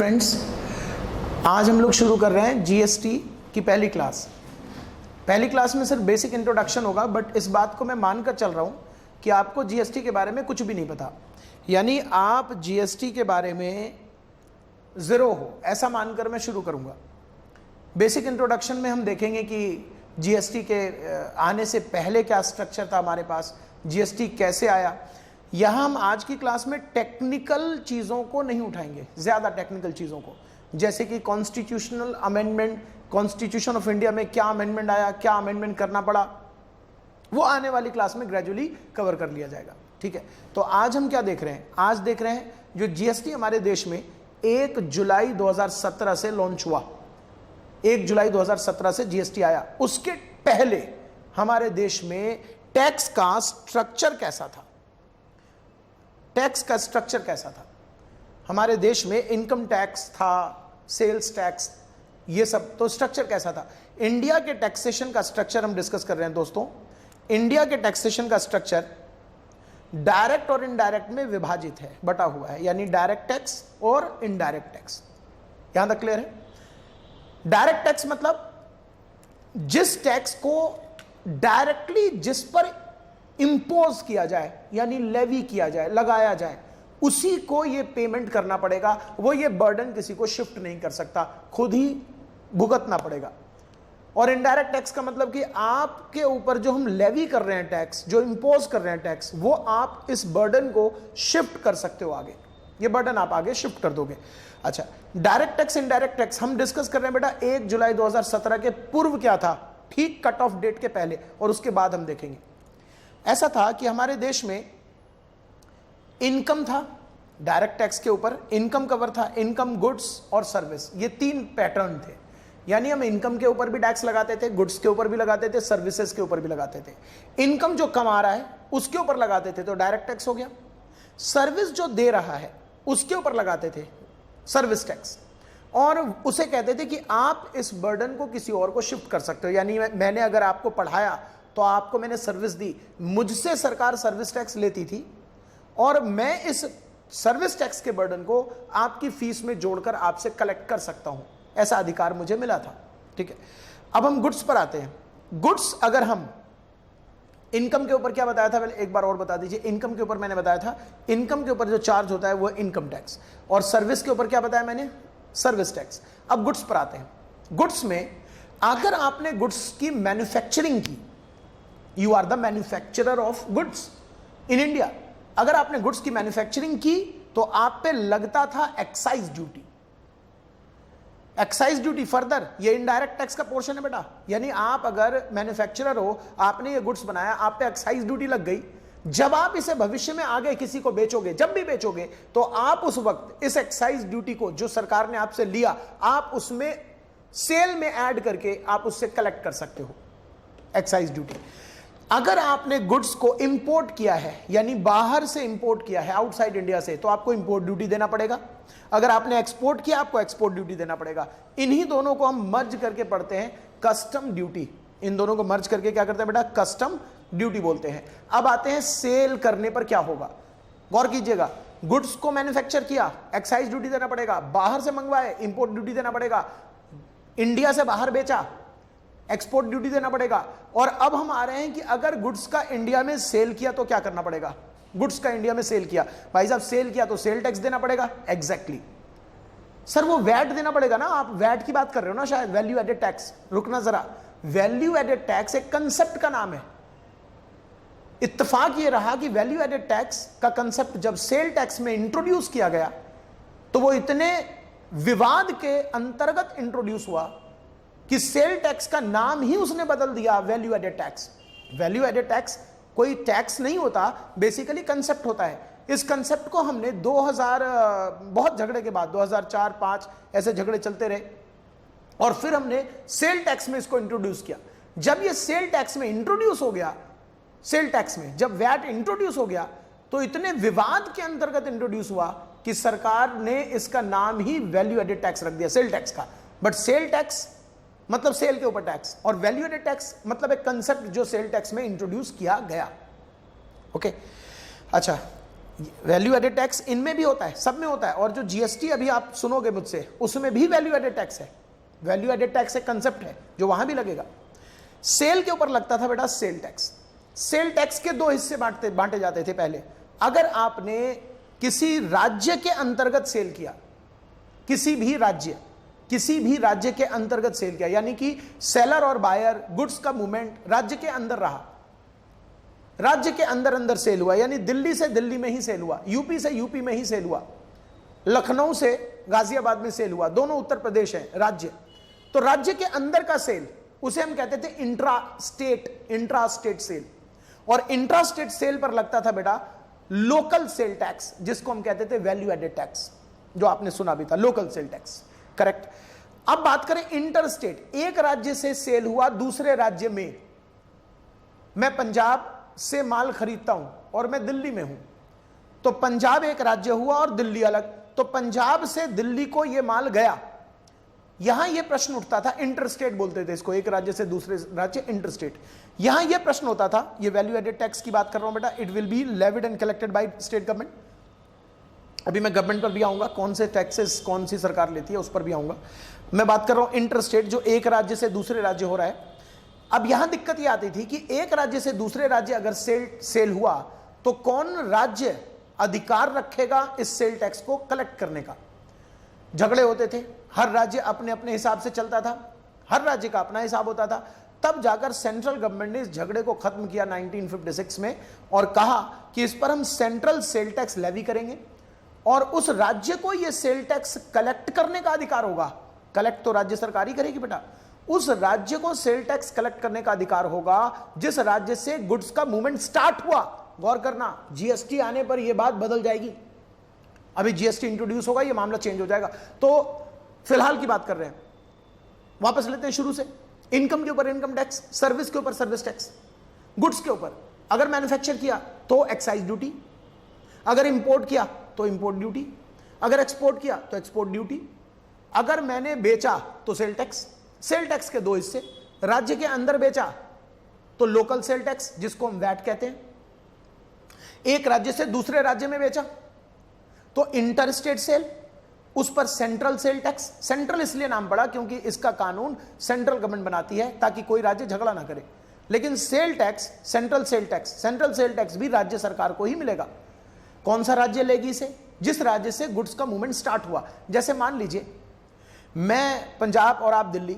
Friends, आज हम लोग शुरू कर रहे हैं जीएसटी की पहली क्लास। पहली क्लास में सिर्फ बेसिक इंट्रोडक्शन होगा, बट इस बात को मैं मानकर चल रहा हूं कि आपको जीएसटी के बारे में कुछ भी नहीं पता, यानी आप जीएसटी के बारे में ज़ीरो हो, ऐसा मानकर मैं शुरू करूंगा। बेसिक इंट्रोडक्शन में हम देखेंगे कि जीएसटी के आने से पहले क्या स्ट्रक्चर था हमारे पास, जीएसटी कैसे आया। यहाँ हम आज की क्लास में टेक्निकल चीज़ों को नहीं उठाएंगे, ज़्यादा टेक्निकल चीज़ों को, जैसे कि constitutional amendment, constitution of India में क्या अमेंडमेंट आया, क्या अमेंडमेंट करना पड़ा, वो आने वाली क्लास में ग्रेजुअली कवर कर लिया जाएगा। ठीक है, तो आज हम क्या देख रहे हैं? आज देख रहे हैं जो जीएसटी हमारे देश में 1 जुलाई 2017 से लॉन्च हुआ। 1 जुलाई 2017 से जीएसटी आया। उसके पहले हमारे देश में टैक्स का स्ट्रक्चर कैसा था? टैक्स का स्ट्रक्चर कैसा था? हमारे देश में इनकम टैक्स था, सेल्स टैक्स, ये सब, तो स्ट्रक्चर कैसा था? इंडिया के टैक्सेशन का स्ट्रक्चर हम डिस्कस कर रहे हैं दोस्तों। इंडिया के टैक्सेशन का स्ट्रक्चर डायरेक्ट और इनडायरेक्ट में विभाजित है, बटा हुआ है, यानी डायरेक्ट टैक्स और इनडायरेक्ट टैक्स। यहां तक क्लियर है? डायरेक्ट टैक्स मतलब जिस टैक्स को डायरेक्टली जिस पर इंपोज किया जाए, यानी लेवी किया जाए, लगाया जाए, उसी को ये पेमेंट करना पड़ेगा। वो ये बर्डन किसी को शिफ्ट नहीं कर सकता, खुद ही भुगतना पड़ेगा। और इनडायरेक्ट टैक्स का मतलब कि आपके ऊपर जो हम लेवी कर रहे हैं टैक्स, जो इंपोज कर रहे हैं टैक्स, वो आप इस बर्डन को शिफ्ट कर सकते हो आगे, ये बर्डन आप आगे शिफ्ट कर दोगे। अच्छा, डायरेक्ट टैक्स, इनडायरेक्ट टैक्स हम डिस्कस कर रहे हैं बेटा 1 जुलाई 2017 के पूर्व क्या था, ठीक कट ऑफ डेट के पहले, और उसके बाद हम देखेंगे। ऐसा था कि हमारे देश में इनकम था, डायरेक्ट टैक्स के ऊपर इनकम कवर था, इनकम, गुड्स और सर्विस, ये 3 पैटर्न थे। यानी हम इनकम के ऊपर भी टैक्स लगाते थे, गुड्स के ऊपर भी लगाते थे, सर्विसेज के ऊपर भी लगाते थे। इनकम जो कमा रहा है उसके ऊपर लगाते थे तो डायरेक्ट टैक्स हो गया। सर्विस जो दे रहा है उसके ऊपर लगाते थे सर्विस टैक्स, और उसे कहते थे कि आप इस बर्डन को किसी और को शिफ्ट कर सकते हो। यानी मैंने अगर आपको पढ़ाया तो आपको मैंने सर्विस दी, मुझसे सरकार सर्विस टैक्स लेती थी, और मैं इस सर्विस टैक्स के बर्डन को आपकी फीस में जोड़कर आपसे कलेक्ट कर सकता हूं, ऐसा अधिकार मुझे मिला था। ठीक है, अब हम गुड्स पर आते हैं। गुड्स, अगर हम इनकम के ऊपर क्या बताया था, पहले एक बार और बता दीजिए। इनकम के ऊपर मैंने बताया था, इनकम के ऊपर जो चार्ज होता है वो इनकम टैक्स, और सर्विस के ऊपर क्या बताया मैंने, सर्विस टैक्स। अब गुड्स पर आते हैं। गुड्स में अगर आपने गुड्स की मैन्युफैक्चरिंग की, you are the manufacturer of goods in India, अगर आपने गुड्स की मैन्युफैक्चरिंग की तो आप पे लगता था excise duty. Excise duty further ये इनडायरेक्ट टैक्स का पोर्शन है बेटा। यानी आप अगर मैन्युफैक्चरर हो, आपने ये गुड्स बनाया, आप पे एक्साइज ड्यूटी लग गई। जब आप इसे भविष्य में आगे किसी को बेचोगे, जब भी बेचोगे, तो आप उस वक्त इस एक्साइज ड्यूटी को जो सरकार ने आपसे लिया, आप उसमें सेल में ऐड करके आप उससे कलेक्ट कर सकते हो एक्साइज ड्यूटी। अगर आपने गुड्स को इंपोर्ट किया है, यानी बाहर से इंपोर्ट किया है, आउटसाइड इंडिया से, तो आपको इंपोर्ट ड्यूटी देना पड़ेगा। अगर आपने एक्सपोर्ट किया, आपको एक्सपोर्ट ड्यूटी देना पड़ेगा। इन्हीं दोनों को हम मर्ज करके पढ़ते हैं कस्टम ड्यूटी। इन दोनों को मर्ज करके क्या करते हैं बेटा, कस्टम ड्यूटी बोलते हैं। अब आते हैं सेल करने पर क्या होगा। गौर कीजिएगा, गुड्स को मैन्युफैक्चर किया, एक्साइज ड्यूटी देना पड़ेगा, बाहर से मंगवाए, इंपोर्ट ड्यूटी देना पड़ेगा, इंडिया से बाहर बेचा, एक्सपोर्ट ड्यूटी देना पड़ेगा। और अब हम आ रहे हैं कि अगर गुड्स का इंडिया में सेल किया तो क्या करना पड़ेगा। गुड्स का इंडिया में सेल किया, भाई साहब सेल किया तो सेल टैक्स देना पड़ेगा। एग्जैक्टली सर, वो वैट देना पड़ेगा ना, आप वैट की बात कर रहे हो ना शायद, वैल्यू एडेड टैक्स। रुकना जरा, वैल्यू एडेड टैक्स एक कंसेप्ट का नाम है। इत्तेफाक ये रहा कि वैल्यू एडेड टैक्स का कंसेप्ट जब सेल टैक्स में इंट्रोड्यूस किया गया तो वो इतने विवाद के अंतर्गत इंट्रोड्यूस हुआ कि सेल टैक्स का नाम ही उसने बदल दिया value added tax. Value added tax कोई टैक्स नहीं होता, बेसिकली कंसेप्ट होता है। इस कंसेप्ट को हमने 2000 बहुत झगड़े के बाद 2004-5 ऐसे झगड़े चलते रहे, और फिर हमने सेल टैक्स में इसको इंट्रोड्यूस किया। जब ये सेल टैक्स में इंट्रोड्यूस हो गया, सेल टैक्स में जब वैट इंट्रोड्यूस हो गया, तो इतने विवाद के अंतर्गत इंट्रोड्यूस हुआ कि सरकार ने इसका नाम ही वैल्यू एडेड टैक्स रख दिया, सेल टैक्स का। बट सेल टैक्स मतलब सेल के ऊपर टैक्स, और वैल्यू एडेड टैक्स मतलब एक कंसेप्ट जो सेल टैक्स में इंट्रोड्यूस किया गया। ओके, अच्छा, वैल्यू एडेड टैक्स इनमें भी होता है, सब में होता है। और जो जीएसटी अभी आप सुनोगे मुझसे, उसमें भी वैल्यू एडेड टैक्स है। वैल्यू एडेड टैक्स एक कंसेप्ट है जो वहां भी लगेगा। सेल के ऊपर लगता था बेटा सेल टैक्स। सेल टैक्स के दो हिस्से बांटे जाते थे पहले। अगर आपने किसी राज्य के अंतर्गत सेल किया, किसी भी राज्य के अंतर्गत सेल किया, यानी कि सेलर और बायर, गुड्स का मूवमेंट राज्य के अंदर रहा, राज्य के अंदर सेल हुआ, यानी दिल्ली से दिल्ली में ही सेल हुआ, यूपी से यूपी में ही सेल हुआ, लखनऊ से गाजियाबाद में सेल हुआ, दोनों उत्तर प्रदेश हैं राज्य। तो राज्य के अंदर का सेल, उसे हम कहते थे इंट्रा स्टेट सेल। और इंट्रा स्टेट सेल पर लगता था बेटा लोकल सेल टैक्स, जिसको हम कहते थे वैल्यू एडेड टैक्स, जो आपने सुना भी था, लोकल सेल टैक्स। करेक्ट। अब बात करें इंटर स्टेट, एक राज्य से सेल हुआ दूसरे राज्य में। मैं पंजाब से माल खरीदता हूं और मैं दिल्ली में हूं, तो पंजाब एक राज्य हुआ और दिल्ली अलग। तो पंजाब से दिल्ली को यह माल गया, यहां यह प्रश्न उठता था, इंटर स्टेट बोलते थे इसको, एक राज्य से दूसरे राज्य, इंटर स्टेट। यहां यह प्रश्न होता था, यह वैल्यू एडेड टैक्स की बात कर रहा हूं बेटा, it will be levied and collected by state government. अभी मैं गवर्नमेंट पर भी आऊंगा, कौन से टैक्सेस कौन सी सरकार लेती है उस पर भी आऊंगा। मैं बात कर रहा हूं इंटर स्टेट, जो एक राज्य से दूसरे राज्य हो रहा है। अब यहां दिक्कत यह आती थी कि एक राज्य से दूसरे राज्य अगर सेल हुआ, तो कौन राज्य अधिकार रखेगा इस सेल टैक्स को कलेक्ट करने का। झगड़े होते थे, हर राज्य अपने अपने हिसाब से चलता था, हर राज्य का अपना हिसाब होता था। तब जाकर सेंट्रल गवर्नमेंट ने इस झगड़े को खत्म किया 1956 में और कहा कि इस पर हम सेंट्रल सेल टैक्स लेवी करेंगे और उस राज्य को यह सेल टैक्स कलेक्ट करने का अधिकार होगा। कलेक्ट तो राज्य सरकार ही करेगी बेटा। उस राज्य को सेल टैक्स कलेक्ट करने का अधिकार होगा जिस राज्य से गुड्स का मूवमेंट स्टार्ट हुआ। गौर करना, जीएसटी आने पर यह बात बदल जाएगी। अभी जीएसटी इंट्रोड्यूस होगा, यह मामला चेंज हो जाएगा। तो फिलहाल की बात कर रहे हैं, वापस लेते हैं शुरू से। इनकम के ऊपर इनकम टैक्स, सर्विस के ऊपर सर्विस टैक्स, गुड्स के ऊपर अगर मैन्युफैक्चर किया तो एक्साइज ड्यूटी, अगर इंपोर्ट किया तो इंपोर्ट ड्यूटी, अगर एक्सपोर्ट किया तो एक्सपोर्ट ड्यूटी, अगर मैंने बेचा तो सेल टैक्स। सेल टैक्स के दो हिस्से, राज्य के अंदर बेचा तो लोकल सेल टैक्स, जिसको हम वैट कहते हैं। एक राज्य से दूसरे राज्य में बेचा तो इंटर स्टेट सेल, उस पर सेंट्रल सेल टैक्स। सेंट्रल इसलिए नाम पड़ा क्योंकि इसका कानून सेंट्रल गवर्नमेंट बनाती है ताकि कोई राज्य झगड़ा ना करे। लेकिन sale tax, central sale tax भी राज्य सरकार को ही मिलेगा। कौन सा राज्य लेगी इसे? जिस राज्य से गुड्स का मूवमेंट स्टार्ट हुआ। जैसे मान लीजिए मैं पंजाब और आप दिल्ली,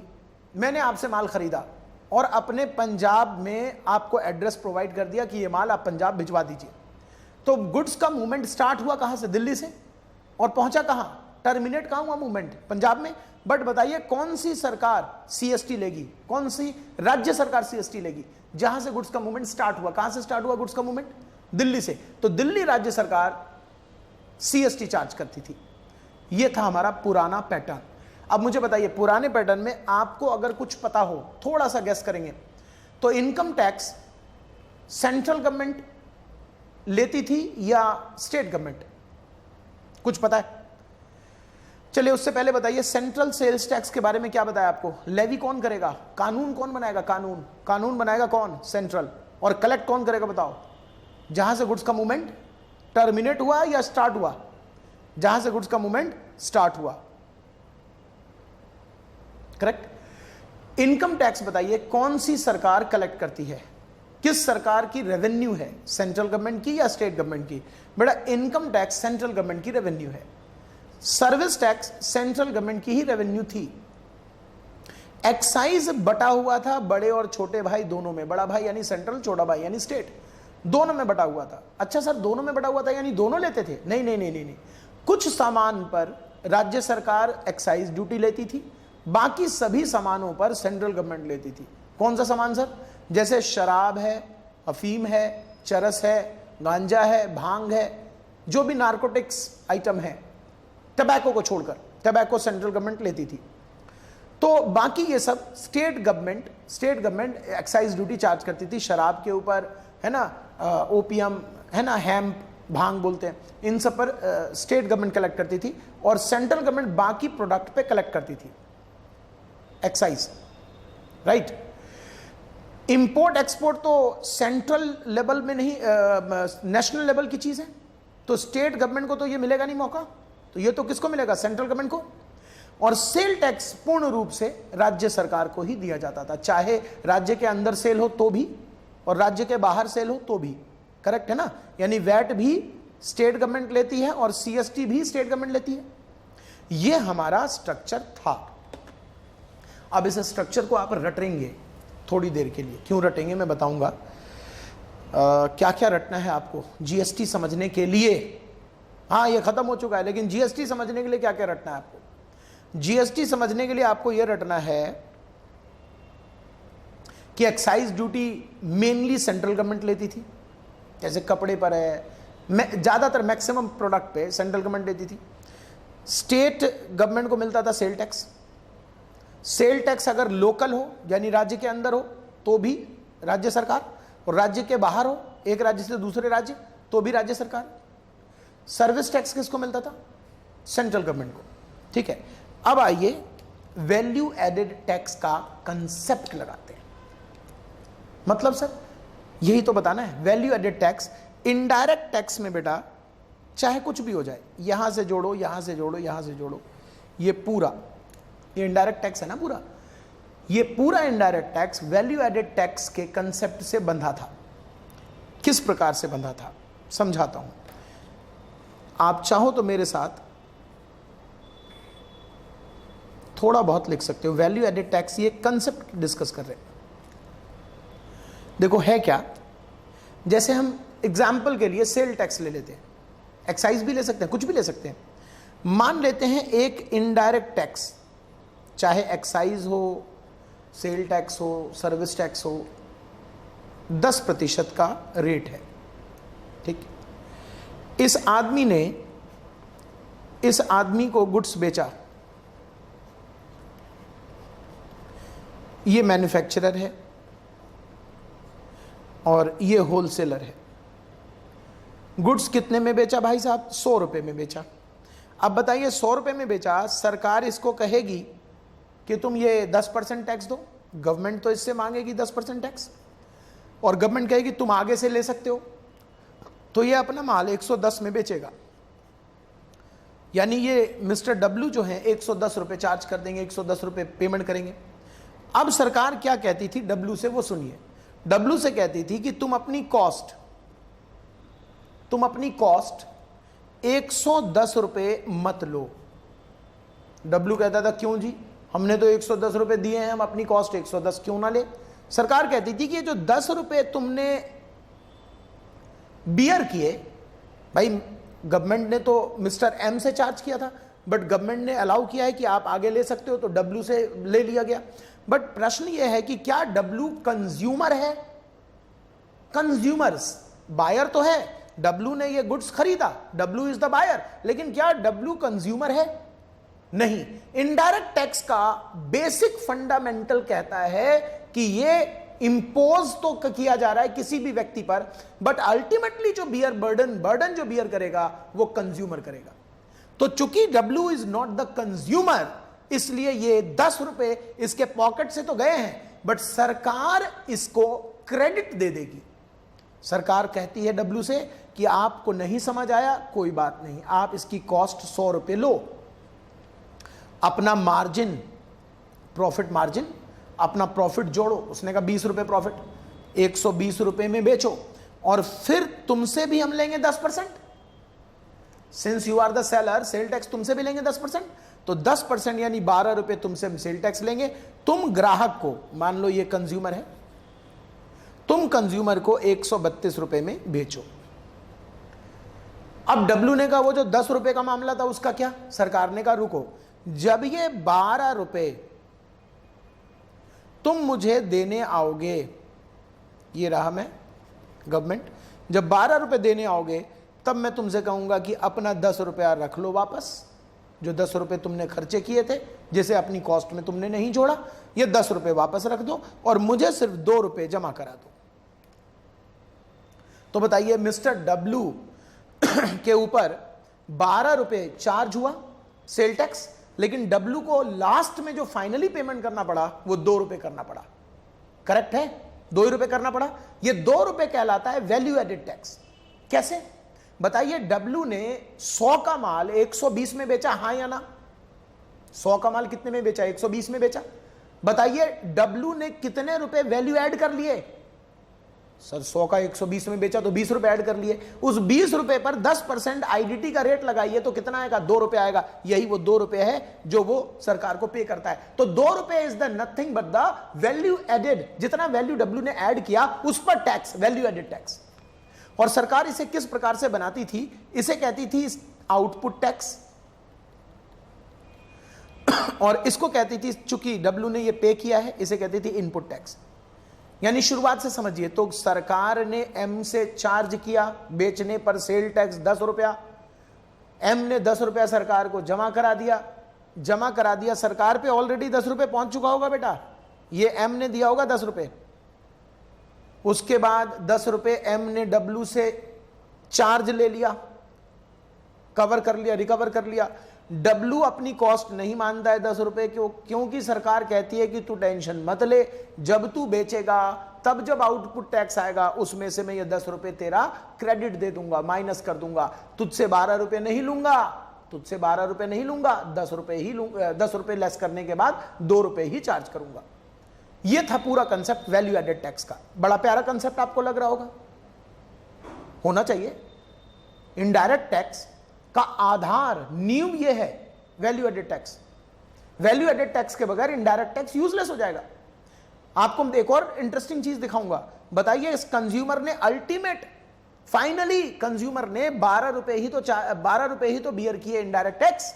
मैंने आपसे माल खरीदा और अपने पंजाब में आपको एड्रेस प्रोवाइड कर दिया कि ये माल आप पंजाब भिजवा दीजिए। तो गुड्स का मूवमेंट स्टार्ट हुआ कहां से? दिल्ली से, और पहुंचा कहां? टर्मिनेट कहां हुआ मूवमेंट? पंजाब में। बट बताइए कौन सी सरकार सीएसटी लेगी, कौन सी राज्य सरकार सीएसटी लेगी? जहां से गुड्स का मूवमेंट स्टार्ट हुआ। कहां से स्टार्ट हुआ गुड्स का मूवमेंट? दिल्ली से। तो दिल्ली राज्य सरकार सीएसटी चार्ज करती थी। यह था हमारा पुराना पैटर्न। अब मुझे बताइए, पुराने पैटर्न में आपको अगर कुछ पता हो, थोड़ा सा गेस करेंगे, तो इनकम टैक्स सेंट्रल गवर्नमेंट लेती थी या स्टेट गवर्नमेंट? कुछ पता है? चलिए उससे पहले बताइए, सेंट्रल सेल्स टैक्स के बारे में क्या बताया आपको? लेवी कौन करेगा? कानून कौन बनाएगा? कानून बनाएगा कौन? सेंट्रल। और कलेक्ट कौन करेगा बताओ? जहां से गुड्स का मूवमेंट टर्मिनेट हुआ या स्टार्ट हुआ? जहां से गुड्स का मूवमेंट स्टार्ट हुआ। करेक्ट। इनकम टैक्स बताइए कौन सी सरकार कलेक्ट करती है? किस सरकार की रेवेन्यू है? सेंट्रल गवर्नमेंट की या स्टेट गवर्नमेंट की? बेटा इनकम टैक्स सेंट्रल गवर्नमेंट की रेवेन्यू है। सर्विस टैक्स सेंट्रल गवर्नमेंट की ही रेवेन्यू थी। एक्साइज बटा हुआ था बड़े और छोटे भाई दोनों में। बड़ा भाई यानी सेंट्रल, छोटा भाई यानी स्टेट, दोनों में बटा हुआ था। अच्छा सर, दोनों में बटा हुआ था यानी दोनों लेते थे? नहीं नहीं नहीं नहीं, नहीं। कुछ सामान पर राज्य सरकार एक्साइज ड्यूटी लेती थी, बाकी सभी सामानों पर सेंट्रल गवर्नमेंट लेती थी। कौन सा सामान सर? जैसे शराब है, अफीम है, चरस है, गांजा है, भांग है, जो भी नार्कोटिक्स आइटम है, टबैको को छोड़कर, टबैको सेंट्रल गवर्नमेंट लेती थी। तो बाकी ये सब state government excise duty charge करती थी। शराब के ऊपर है ना, ओपियम है ना, हेम्प, भांग बोलते हैं, इन सब पर स्टेट गवर्नमेंट कलेक्ट करती थी और सेंट्रल गवर्नमेंट बाकी प्रोडक्ट पे कलेक्ट करती थी एक्साइज। राइट। इंपोर्ट एक्सपोर्ट तो सेंट्रल लेवल में नहीं, नेशनल लेवल की चीज है। तो स्टेट गवर्नमेंट को तो ये मिलेगा नहीं मौका, तो ये तो किसको मिलेगा? सेंट्रल गवर्नमेंट को। और सेल टैक्स पूर्ण रूप से राज्य सरकार को ही दिया जाता था, चाहे राज्य के अंदर सेल हो तो भी और राज्य के बाहर सेल हो तो भी। करेक्ट है ना? यानी वैट भी स्टेट गवर्नमेंट लेती है और सीएसटी भी स्टेट गवर्नमेंट लेती है। यह हमारा स्ट्रक्चर था। अब इस स्ट्रक्चर को आप रटेंगे थोड़ी देर के लिए। क्यों रटेंगे मैं बताऊंगा। क्या क्या रटना है आपको जीएसटी समझने के लिए। हाँ, ये खत्म हो चुका है, लेकिन जीएसटी समझने के लिए क्या क्या रटना है आपको? जीएसटी समझने के लिए आपको यह रटना है कि excise duty mainly central government लेती थी। जैसे कपड़े पर है, ज्यादातर मैक्सिमम प्रोडक्ट पे सेंट्रल गवर्नमेंट लेती थी। स्टेट गवर्नमेंट को मिलता था सेल टैक्स। सेल टैक्स अगर लोकल हो यानी राज्य के अंदर हो तो भी राज्य सरकार, और राज्य के बाहर हो एक राज्य से दूसरे राज्य तो भी राज्य सरकार। सर्विस टैक्स किसको मिलता था? सेंट्रल गवर्नमेंट को। ठीक है, अब आइए वैल्यू एडेड टैक्स का कंसेप्ट लगाते हैं। मतलब सर यही तो बताना है। Value added tax indirect tax में बेटा चाहे कुछ भी हो जाए, यहां से जोड़ो यहां से जोड़ो यहां से जोड़ो, ये पूरा ये इनडायरेक्ट टैक्स है ना पूरा, ये पूरा indirect tax value added tax के कंसेप्ट से बंधा था। किस प्रकार से बंधा था समझाता हूं। आप चाहो तो मेरे साथ थोड़ा बहुत लिख सकते हो। वैल्यू एडेड टैक्स ये कंसेप्ट डिस्कस कर रहे हैं। देखो है क्या, जैसे हम एग्जाम्पल के लिए सेल टैक्स ले लेते हैं, एक्साइज भी ले सकते हैं, कुछ भी ले सकते हैं। मान लेते हैं एक इनडायरेक्ट टैक्स, चाहे एक्साइज हो, सेल टैक्स हो, सर्विस टैक्स हो, 10% का रेट है। ठीक, इस आदमी को गुड्स बेचा, ये मैन्युफैक्चरर है और ये होलसेलर है। गुड्स कितने में बेचा भाई साहब? 100 रुपए में बेचा। अब बताइए 100 रुपए में बेचा, सरकार इसको कहेगी कि तुम ये 10% टैक्स दो। गवर्नमेंट तो इससे मांगेगी 10% टैक्स, और गवर्नमेंट कहेगी तुम आगे से ले सकते हो। तो ये अपना माल 110 में बेचेगा, यानी ये मिस्टर डब्ल्यू जो है 110 रुपए चार्ज कर देंगे, 110 रुपए पेमेंट करेंगे। अब सरकार क्या कहती थी डब्ल्यू से, वो सुनिए। डब्ल्यू से कहती थी कि तुम अपनी कॉस्ट 110 रुपए मत लो। डब्ल्यू कहता था क्यों जी, हमने तो 110 रुपए दिए हैं, हम अपनी कॉस्ट 110 क्यों ना ले। सरकार कहती थी कि ये जो 10 रुपए तुमने बियर किए, भाई गवर्नमेंट ने तो मिस्टर एम से चार्ज किया था, बट गवर्नमेंट ने अलाउ किया है कि आप आगे ले सकते हो, तो डब्ल्यू से ले लिया गया। बट प्रश्न यह है कि क्या डब्ल्यू कंज्यूमर है? कंज्यूमर्स, बायर तो है, डब्ल्यू ने ये गुड्स खरीदा, डब्ल्यू इज द बायर, लेकिन क्या डब्ल्यू कंज्यूमर है? नहीं। इनडायरेक्ट टैक्स का बेसिक फंडामेंटल कहता है कि ये इंपोज तो किया जा रहा है किसी भी व्यक्ति पर, बट अल्टीमेटली जो बियर बर्डन जो बियर करेगा वो कंज्यूमर करेगा। तो चूंकि W is not the consumer, इसलिए ये 10 रुपए इसके पॉकेट से तो गए हैं, बट सरकार इसको क्रेडिट दे देगी। सरकार कहती है डब्ल्यू से कि आपको नहीं समझ आया, कोई बात नहीं, आप इसकी कॉस्ट 100 रुपए लो, अपना मार्जिन, प्रॉफिट मार्जिन, अपना प्रॉफिट जोड़ो। उसने कहा 20 रुपए प्रॉफिट, 120 रुपए में बेचो, और फिर तुमसे भी हम लेंगे 10%। Since you are the seller, sale tax तुमसे भी लेंगे 10%, तो 10% यानी 12 रुपए तुमसे हम सेल टैक्स लेंगे। तुम ग्राहक को, मान लो ये कंज्यूमर है, तुम कंज्यूमर को 132 रुपए में बेचो। अब डब्ल्यू ने कहा वो जो 10 रुपए का मामला था उसका क्या? सरकार ने कहा रुको, जब ये 12 रुपए तुम मुझे देने आओगे, ये रहा मैं गवर्नमेंट, जब 12 रुपए देने आओगे तब मैं तुमसे कहूंगा कि अपना 10 रुपया रख लो वापस, जो 10 रुपए तुमने खर्चे किए थे, जिसे अपनी कॉस्ट में तुमने नहीं जोड़ा, ये 10 रुपए वापस रख दो और मुझे सिर्फ 2 रुपए जमा करा दो। तो बताइए मिस्टर डब्ल्यू के ऊपर 12 रुपए चार्ज हुआ सेल टैक्स, लेकिन डब्ल्यू को लास्ट में जो फाइनली पेमेंट करना पड़ा वो 2 रुपए करना पड़ा। करेक्ट है, 2 रुपए करना पड़ा। ये 2 रुपए कहलाता है वैल्यू एडेड टैक्स। कैसे? बताइए डब्लू ने 100 का माल 120 में बेचा, हाँ या ना? 100 का माल कितने में बेचा? 120 में बेचा। बताइए डब्लू ने कितने रुपए वैल्यू ऐड कर लिए? सर 100 का 120 में बेचा तो 20 रुपए ऐड कर लिए। उस 20 रुपए पर 10% आईडीटी का रेट लगाइए तो कितना आएगा? 2 रुपए आएगा। यही वो 2 रुपए है जो वो सरकार को पे करता है। तो 2 रुपए is the nothing but the value added. जितना वैल्यू डब्ल्यू ने ऐड किया उस पर टैक्स, वैल्यू एडेड टैक्स। और सरकार इसे किस प्रकार से बनाती थी? इसे कहती थी आउटपुट टैक्स, और इसको कहती थी, चूंकि डब्ल्यू ने ये पे किया है, इसे कहती थी इनपुट टैक्स। यानी शुरुआत से समझिए तो सरकार ने एम से चार्ज किया, बेचने पर सेल टैक्स 10 रुपया। एम ने 10 रुपया सरकार को जमा करा दिया। सरकार पे ऑलरेडी 10 रुपए पहुंच चुका होगा बेटा, ये एम ने दिया होगा 10 रुपए। उसके बाद 10 रुपए एम ने डब्ल्यू से चार्ज ले लिया, कवर कर लिया, रिकवर कर लिया। डब्ल्यू अपनी कॉस्ट नहीं मानता है 10 रुपए क्योंकि सरकार कहती है कि तू टेंशन मत ले, जब तू बेचेगा तब जब आउटपुट टैक्स आएगा उसमें से मैं ये 10 रुपए तेरा क्रेडिट दे दूंगा, माइनस कर दूंगा। तुझसे 12 रुपए नहीं लूंगा, 10 रुपए ही लूंगा। 10 रुपए लेस करने के बाद 2 रुपए ही चार्ज करूंगा। यह था पूरा कंसेप्ट वैल्यू एडेड टैक्स का। बड़ा प्यारा कंसेप्ट आपको लग रहा होगा, होना चाहिए। इनडायरेक्ट टैक्स का आधार, नींव यह है value added tax. Value added tax के बगैर इनडायरेक्ट टैक्स यूजलेस हो जाएगा। आपको एक और इंटरेस्टिंग चीज दिखाऊंगा। बताइए इस कंज्यूमर ने फाइनली कंज्यूमर ने 12 रुपए ही तो बियर किए इनडायरेक्ट टैक्स,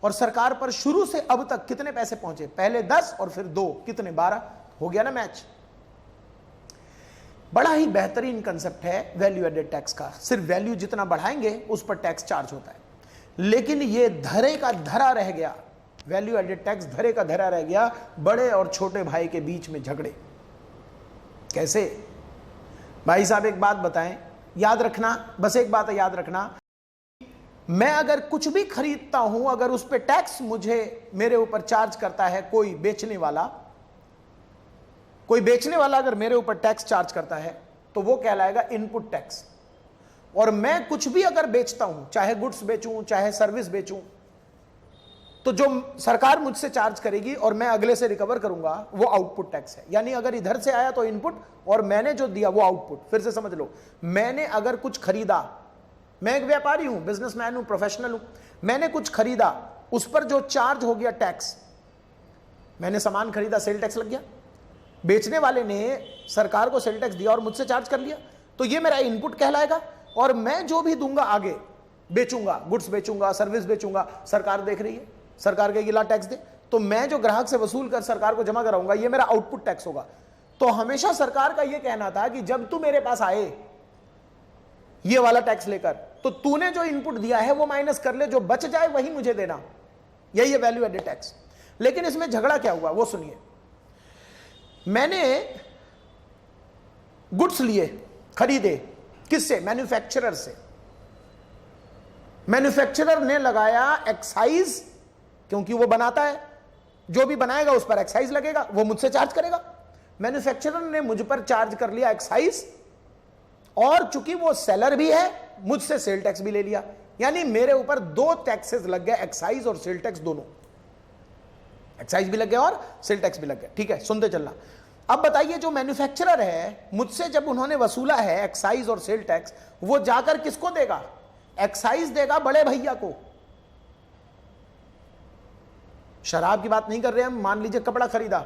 और सरकार पर शुरू से अब तक कितने पैसे पहुंचे? पहले 10 और फिर 2, कितने? 12। हो गया ना मैच। बड़ा ही बेहतरीन कंसेप्ट है वैल्यू एडेड टैक्स का। सिर्फ वैल्यू जितना बढ़ाएंगे उस पर टैक्स चार्ज होता है, लेकिन ये धरे का धरा रह गया। वैल्यू एडेड टैक्स धरे का धरा रह गया। बड़े और छोटे भाई के बीच में झगड़े। कैसे? भाई साहब एक बात बताएं, याद रखना, बस एक बात याद रखना, मैं अगर कुछ भी खरीदता हूं, अगर उस पर टैक्स मेरे ऊपर चार्ज करता है कोई बेचने वाला अगर मेरे ऊपर टैक्स चार्ज करता है तो वो कहलाएगा इनपुट टैक्स। और मैं कुछ भी अगर बेचता हूं, चाहे गुड्स बेचूं चाहे सर्विस बेचूं, तो जो सरकार मुझसे चार्ज करेगी और मैं अगले से रिकवर करूंगा वो आउटपुट टैक्स है। यानी अगर इधर से आया तो इनपुट और मैंने जो दिया वो आउटपुट। फिर से समझ लो, मैंने अगर कुछ खरीदा, मैं एक व्यापारी हूं, बिजनेसमैन हूं, प्रोफेशनल हूं, मैंने कुछ खरीदा, उस पर जो चार्ज हो गया टैक्स, मैंने सामान खरीदा, सेल टैक्स लग गया। बेचने वाले ने सरकार को सेल टैक्स दिया और मुझसे चार्ज कर लिया, तो ये मेरा इनपुट कहलाएगा। और मैं जो भी दूंगा आगे, बेचूंगा, गुड्स बेचूंगा, सर्विस बेचूंगा, सरकार देख रही है, सरकार कहेगी ला टैक्स दे, तो मैं जो ग्राहक से वसूल कर सरकार को जमा कराऊंगा, ये मेरा आउटपुट टैक्स होगा। तो हमेशा सरकार का ये कहना था कि जब तू मेरे पास आए ये वाला टैक्स लेकर, तो तूने जो इनपुट दिया है वो माइनस कर ले, जो बच जाए वही मुझे देना। यही है वैल्यू एडेड टैक्स। लेकिन इसमें झगड़ा क्या हुआ वो सुनिए। मैंने गुड्स लिए, खरीदे, किससे? मैन्युफैक्चरर से। मैन्युफैक्चरर ने लगाया एक्साइज, क्योंकि वो बनाता है, जो भी बनाएगा उस पर एक्साइज लगेगा, वो मुझसे चार्ज करेगा। मैन्युफैक्चरर ने मुझ पर चार्ज कर लिया एक्साइज, और चूंकि वो सेलर भी है मुझसे सेल टैक्स भी ले लिया। यानी मेरे ऊपर 2 टैक्सेस लग गए, एक्साइज और सेल टैक्स दोनों। एक्साइज भी लग गया और सेल टैक्स भी लग गया। ठीक है, सुनते चलना। अब बताइए जो मैन्युफैक्चरर है, मुझसे जब उन्होंने वसूला है एक्साइज और सेल टैक्स, वो जाकर किसको देगा? एक्साइज देगा बड़े भैया को। शराब की बात नहीं कर रहे हम, मान लीजिए कपड़ा खरीदा,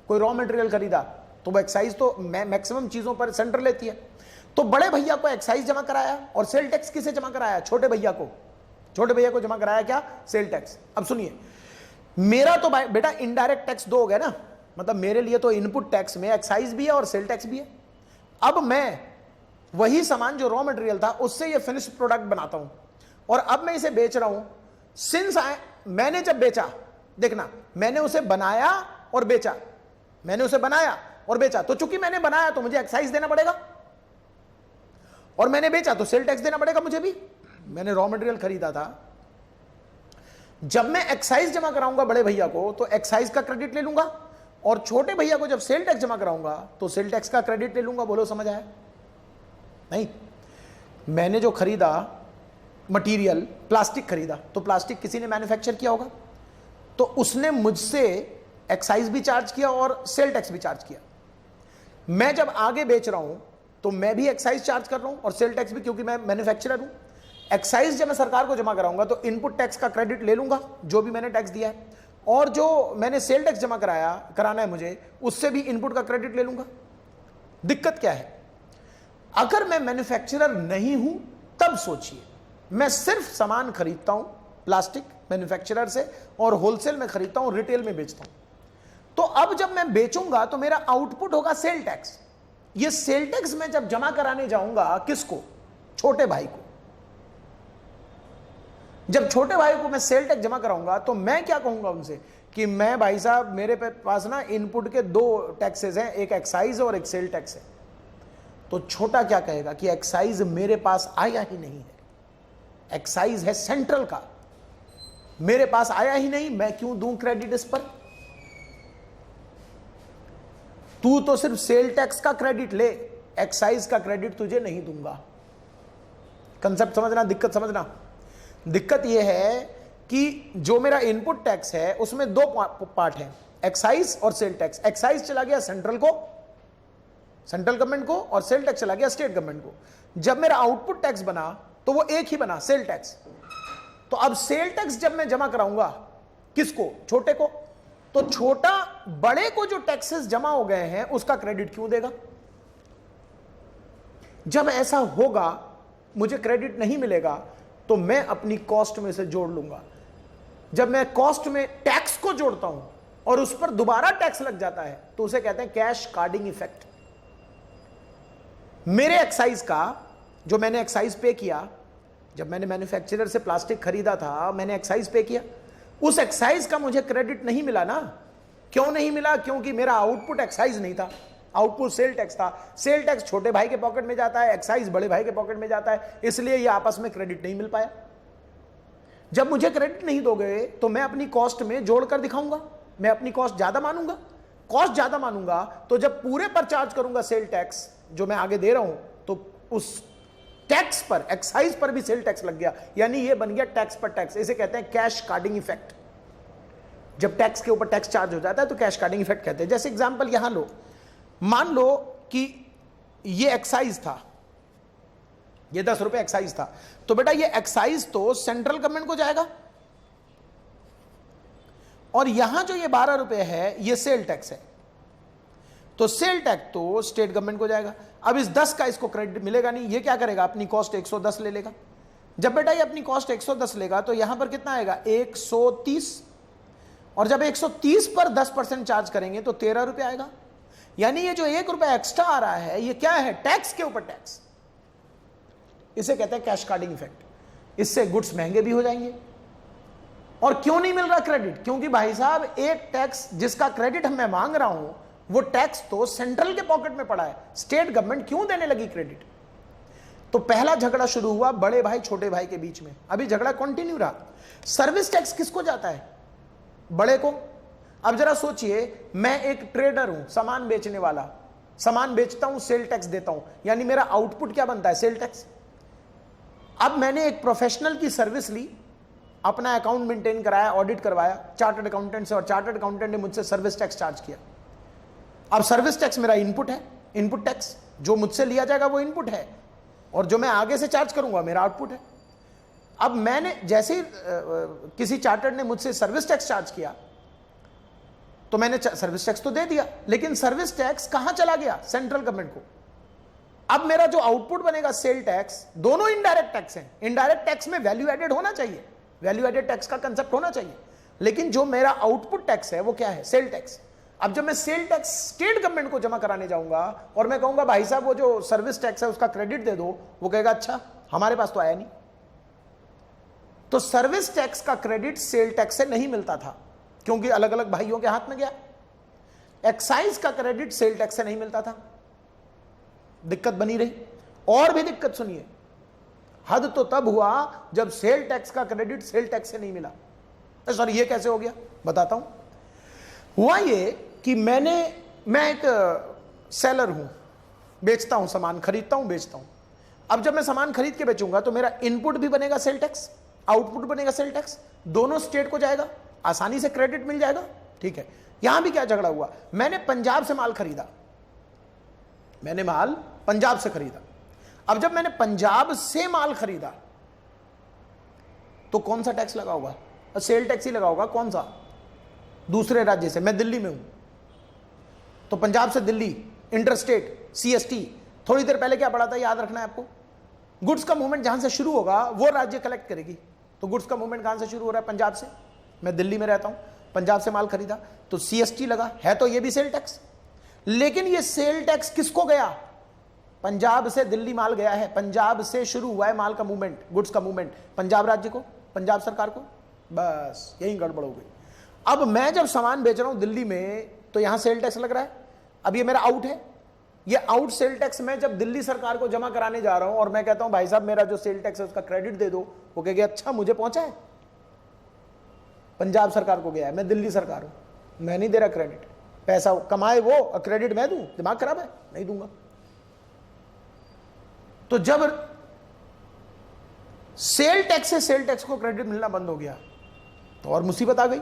कोई रॉ मटेरियल खरीदा, तो वो एक्साइज तो मैक्सिमम चीजों पर सेंटर लेती है। तो बड़े भैया को एक्साइज जमा कराया, और सेल टैक्स किसे जमा कराया? छोटे भैया को। छोटे भैया को जमा कराया क्या? Sale tax. अब सुनिए, मेरा तो बेटा इनडायरेक्ट टैक्स 2 हो गया ना, मतलब मेरे लिए तो इनपुट टैक्स में एक्साइज भी है और सेल टैक्स भी है। अब मैं वही सामान जो रॉ मटेरियल था उससे ये फिनिश्ड प्रोडक्ट बनाता हूं, और अब मैं इसे बेच रहा हूं। सिंस मैंने जब बेचा, देखना, मैंने उसे बनाया और बेचा, मैंने उसे बनाया और बेचा, तो चूंकि मैंने बनाया तो मुझे एक्साइज देना पड़ेगा, और मैंने बेचा तो सेल टैक्स देना पड़ेगा मुझे भी। मैंने रॉ मटेरियल खरीदा था, जब मैं एक्साइज जमा कराऊंगा बड़े भैया को तो एक्साइज का क्रेडिट ले लूंगा, और छोटे भैया को जब सेल टैक्स जमा कराऊंगा तो सेल टैक्स का क्रेडिट ले लूंगा। बोलो समझ आया? नहीं? मैंने जो खरीदा मटेरियल, प्लास्टिक खरीदा, तो प्लास्टिक किसी ने मैन्युफैक्चर किया होगा, तो उसने मुझसे एक्साइज भी चार्ज किया और सेल टैक्स भी चार्ज किया। मैं जब आगे बेच रहा हूं तो मैं भी एक्साइज चार्ज कर रहा हूं और सेल टैक्स भी, क्योंकि मैं मैन्युफैक्चरर हूं। एक्साइज जब मैं सरकार को जमा कराऊंगा तो इनपुट टैक्स का क्रेडिट ले लूंगा जो भी मैंने टैक्स दिया है, और जो मैंने सेल टैक्स जमा कराना है मुझे, उससे भी इनपुट का क्रेडिट ले लूंगा। दिक्कत क्या है? अगर मैं मैन्युफैक्चरर नहीं हूं तब सोचिए, मैं सिर्फ सामान खरीदता हूं प्लास्टिक मैन्युफैक्चरर से और होलसेल में खरीदता हूं, रिटेल में बेचता हूं, तो अब जब मैं बेचूंगा तो मेरा आउटपुट होगा सेल टैक्स। ये सेल टैक्स मैं जब जमा कराने जाऊंगा किसको? छोटे भाई को। जब छोटे भाई को मैं सेल टैक्स जमा कराऊंगा तो मैं क्या कहूंगा उनसे कि मैं भाई साहब, मेरे पास ना इनपुट के 2 टैक्सेस हैं, एक एक्साइज और एक सेल टैक्स है। तो छोटा क्या कहेगा कि एक्साइज मेरे पास आया ही नहीं है, एक्साइज है सेंट्रल का, मेरे पास आया ही नहीं, मैं क्यों दूं क्रेडिट इस पर? तू तो सिर्फ सेल टैक्स का क्रेडिट ले, एक्साइज का क्रेडिट तुझे नहीं दूंगा। कंसेप्ट समझना, दिक्कत समझना। दिक्कत यह है कि जो मेरा इनपुट टैक्स है उसमें 2 पार्ट हैं, एक्साइज और सेल टैक्स। एक्साइज चला गया सेंट्रल को, सेंट्रल गवर्नमेंट को, और सेल टैक्स चला गया स्टेट गवर्नमेंट को। जब मेरा आउटपुट टैक्स बना तो वो एक ही बना, सेल टैक्स। तो अब सेल टैक्स जब मैं जमा कराऊंगा किसको? छोटे को। तो छोटा बड़े को जो टैक्सेस जमा हो गए हैं उसका क्रेडिट क्यों देगा? जब ऐसा होगा, मुझे क्रेडिट नहीं मिलेगा, तो मैं अपनी कॉस्ट में से जोड़ लूंगा। जब मैं कॉस्ट में टैक्स को जोड़ता हूं और उस पर दोबारा टैक्स लग जाता है तो उसे कहते हैं कैश कार्डिंग इफेक्ट। मेरे एक्साइज का, जो मैंने एक्साइज पे किया, जब मैंने मैन्युफैक्चरर से प्लास्टिक खरीदा था, मैंने एक्साइज पे किया, उस एक्साइज का मुझे क्रेडिट नहीं मिला ना। क्यों नहीं मिला? क्योंकि मेरा आउटपुट एक्साइज नहीं था, आउटपुट सेल टैक्स था। सेल टैक्स छोटे भाई के पॉकेट में जाता है, एक्साइज बड़े भाई के पॉकेट में जाता है, इसलिए ये आपस में क्रेडिट नहीं मिल पाया। जब मुझे क्रेडिट नहीं दोगे तो मैं अपनी कॉस्ट में जोड़कर दिखाऊंगा, मैं अपनी कॉस्ट ज्यादा मानूंगा। कॉस्ट ज्यादा मानूंगा तो जब पूरे पर चार्ज करूंगा सेल टैक्स जो मैं आगे दे रहा हूं, तो उस टैक्स पर, एक्साइज पर भी सेल टैक्स लग गया, यानी ये बन गया टैक्स पर टैक्स। इसे कहते हैं कैश कार्डिंग इफेक्ट। जब टैक्स के ऊपर टैक्स चार्ज हो जाता है तो कैश कार्डिंग इफेक्ट कहते हैं। जैसे एग्जांपल यहां लो, मान लो कि ये एक्साइज था, ये 10 रुपए एक्साइज था, तो बेटा ये एक्साइज तो सेंट्रल गवर्नमेंट को जाएगा, और यहां जो ये 12 रुपए है ये सेल टैक्स है, तो सेल टैक्स तो स्टेट गवर्नमेंट को जाएगा। अब इस 10 का इसको क्रेडिट मिलेगा नहीं, ये क्या करेगा? अपनी कॉस्ट 110 ले लेगा। जब बेटा ये अपनी कॉस्ट 110 लेगा तो यहां पर कितना आएगा? 130, और जब 130 पर 10% चार्ज करेंगे तो 13 रुपए आएगा। यानी ये जो 1 रुपया एक्स्ट्रा आ रहा है ये क्या है? टैक्स के ऊपर टैक्स। इसे कहते हैं कैश कार्डिंग इफेक्ट। इससे गुड्स महंगे भी हो जाएंगे। और क्यों नहीं मिल रहा क्रेडिट? क्योंकि भाई साहब एक टैक्स जिसका क्रेडिट मैं मांग रहा हूं वो टैक्स तो सेंट्रल के पॉकेट में पड़ा है, स्टेट गवर्नमेंट क्यों देने लगी क्रेडिट? तो पहला झगड़ा शुरू हुआ बड़े भाई छोटे भाई के बीच में, अभी झगड़ा कंटिन्यू रहा। सर्विस टैक्स किसको जाता है? बड़े को। अब जरा सोचिए, मैं एक ट्रेडर हूं, सामान बेचने वाला, सामान बेचता हूं, सेल टैक्स देता हूं, यानी मेरा आउटपुट क्या बनता है? Sale tax. अब मैंने एक प्रोफेशनल की सर्विस ली, अपना अकाउंट मेंटेन कराया, ऑडिट करवाया चार्टर्ड अकाउंटेंट से, और चार्टर्ड अकाउंटेंट ने मुझसे सर्विस टैक्स चार्ज किया। अब सर्विस टैक्स मेरा इनपुट है, इनपुट टैक्स जो मुझसे लिया जाएगा वो इनपुट है, और जो मैं आगे से चार्ज करूंगा मेरा आउटपुट है। अब मैंने जैसे ही किसी चार्टर्ड ने मुझसे सर्विस टैक्स चार्ज किया तो मैंने सर्विस टैक्स तो दे दिया, लेकिन सर्विस टैक्स कहां चला गया? सेंट्रल गवर्नमेंट को। अब मेरा जो आउटपुट बनेगा सेल टैक्स, दोनों इनडायरेक्ट टैक्स हैं। इनडायरेक्ट टैक्स में वैल्यू एडेड होना चाहिए, वैल्यू एडेड टैक्स का कंसेप्ट होना चाहिए, लेकिन जो मेरा आउटपुट टैक्स है वो क्या है? Sale tax. अब जब मैं सेल टैक्स स्टेट गवर्नमेंट को जमा कराने जाऊंगा और मैं कहूंगा भाई साहब वो जो सर्विस टैक्स है उसका क्रेडिट दे दो, वो कहेगा अच्छा हमारे पास तो आया नहीं। तो सर्विस टैक्स का क्रेडिट सेल टैक्स से नहीं मिलता था क्योंकि अलग अलग भाइयों के हाथ में गया। एक्साइज का क्रेडिट सेल टैक्स से नहीं मिलता था, दिक्कत बनी रही। और भी दिक्कत सुनिए, हद तो तब हुआ जब सेल टैक्स का क्रेडिट सेल टैक्स से नहीं मिला। सॉरी, ये कैसे हो गया बताता हूं। हुआ ये कि मैं एक सेलर हूं, बेचता हूं सामान, खरीदता हूं बेचता हूं। अब जब मैं सामान खरीद के बेचूंगा तो मेरा इनपुट भी बनेगा सेल टैक्स, आउटपुट बनेगा सेल टैक्स, दोनों स्टेट को जाएगा, आसानी से क्रेडिट मिल जाएगा। ठीक है, यहां भी क्या झगड़ा हुआ, मैंने पंजाब से माल खरीदा, मैंने माल पंजाब से खरीदा। अब जब मैंने पंजाब से माल खरीदा तो कौन सा टैक्स लगा होगा? सेल टैक्स ही लगा होगा। कौन सा? दूसरे राज्य से। मैं दिल्ली में हूं तो पंजाब से दिल्ली इंटरस्टेट सीएसटी। थोड़ी देर पहले क्या पढ़ा था, याद रखना है आपको, गुड्स का मूवमेंट जहां से शुरू होगा वो राज्य कलेक्ट करेगी। तो गुड्स का मूवमेंट कहां से शुरू हो रहा है? पंजाब से। मैं दिल्ली में रहता हूं, पंजाब से माल खरीदा तो सीएसटी लगा, है तो ये भी सेल टैक्स। लेकिन ये सेल टैक्स किसको गया? पंजाब से दिल्ली माल गया है, पंजाब से शुरू हुआ है माल का मूवमेंट, गुड्स का मूवमेंट, पंजाब राज्य को, पंजाब सरकार को। बस यही गड़बड़ हो गई। अब मैं जब सामान बेच रहा हूं दिल्ली में तो यहां सेल टैक्स लग रहा है। अब ये मेरा आउट है, ये आउट सेल टैक्स मैं जब दिल्ली सरकार को जमा कराने जा रहा हूं और मैं कहता हूं भाई साहब मेरा जो सेल टैक्स है उसका क्रेडिट दे दो, वो कहेगी अच्छा मुझे पहुंचा है, पंजाब सरकार को गया है, मैं दिल्ली सरकार हूं, मैं नहीं दे रहा क्रेडिट। पैसा कमाए वो और क्रेडिट मैं दूं? दिमाग खराब है, नहीं दूंगा। तो जब सेल टैक्स से सेल टैक्स को क्रेडिट मिलना बंद हो गया तो और मुसीबत आ गई।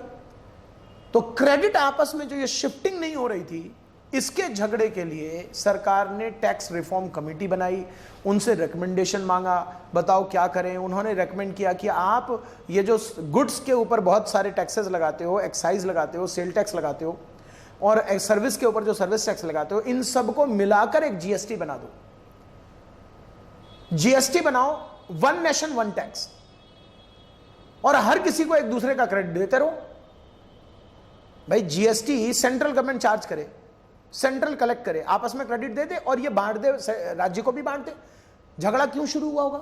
तो क्रेडिट आपस में जो ये शिफ्टिंग नहीं हो रही थी, इसके झगड़े के लिए सरकार ने टैक्स रिफॉर्म कमेटी बनाई, उनसे रिकमेंडेशन मांगा, बताओ क्या करें। उन्होंने रेकमेंड किया कि आप ये जो गुड्स के ऊपर बहुत सारे टैक्सेस लगाते हो, एक्साइज लगाते हो, सेल टैक्स लगाते हो, और सर्विस के ऊपर जो सर्विस टैक्स लगाते हो, इन सबको मिलाकर एक जीएसटी बना दो। जीएसटी बनाओ, वन नेशन वन टैक्स, और हर किसी को एक दूसरे का क्रेडिट देते रहो। भाई जीएसटी सेंट्रल गवर्नमेंट चार्ज करे, सेंट्रल कलेक्ट करे, आपस में क्रेडिट दे दे और ये बांट दे, राज्य को भी बांट दे। झगड़ा क्यों शुरू हुआ होगा?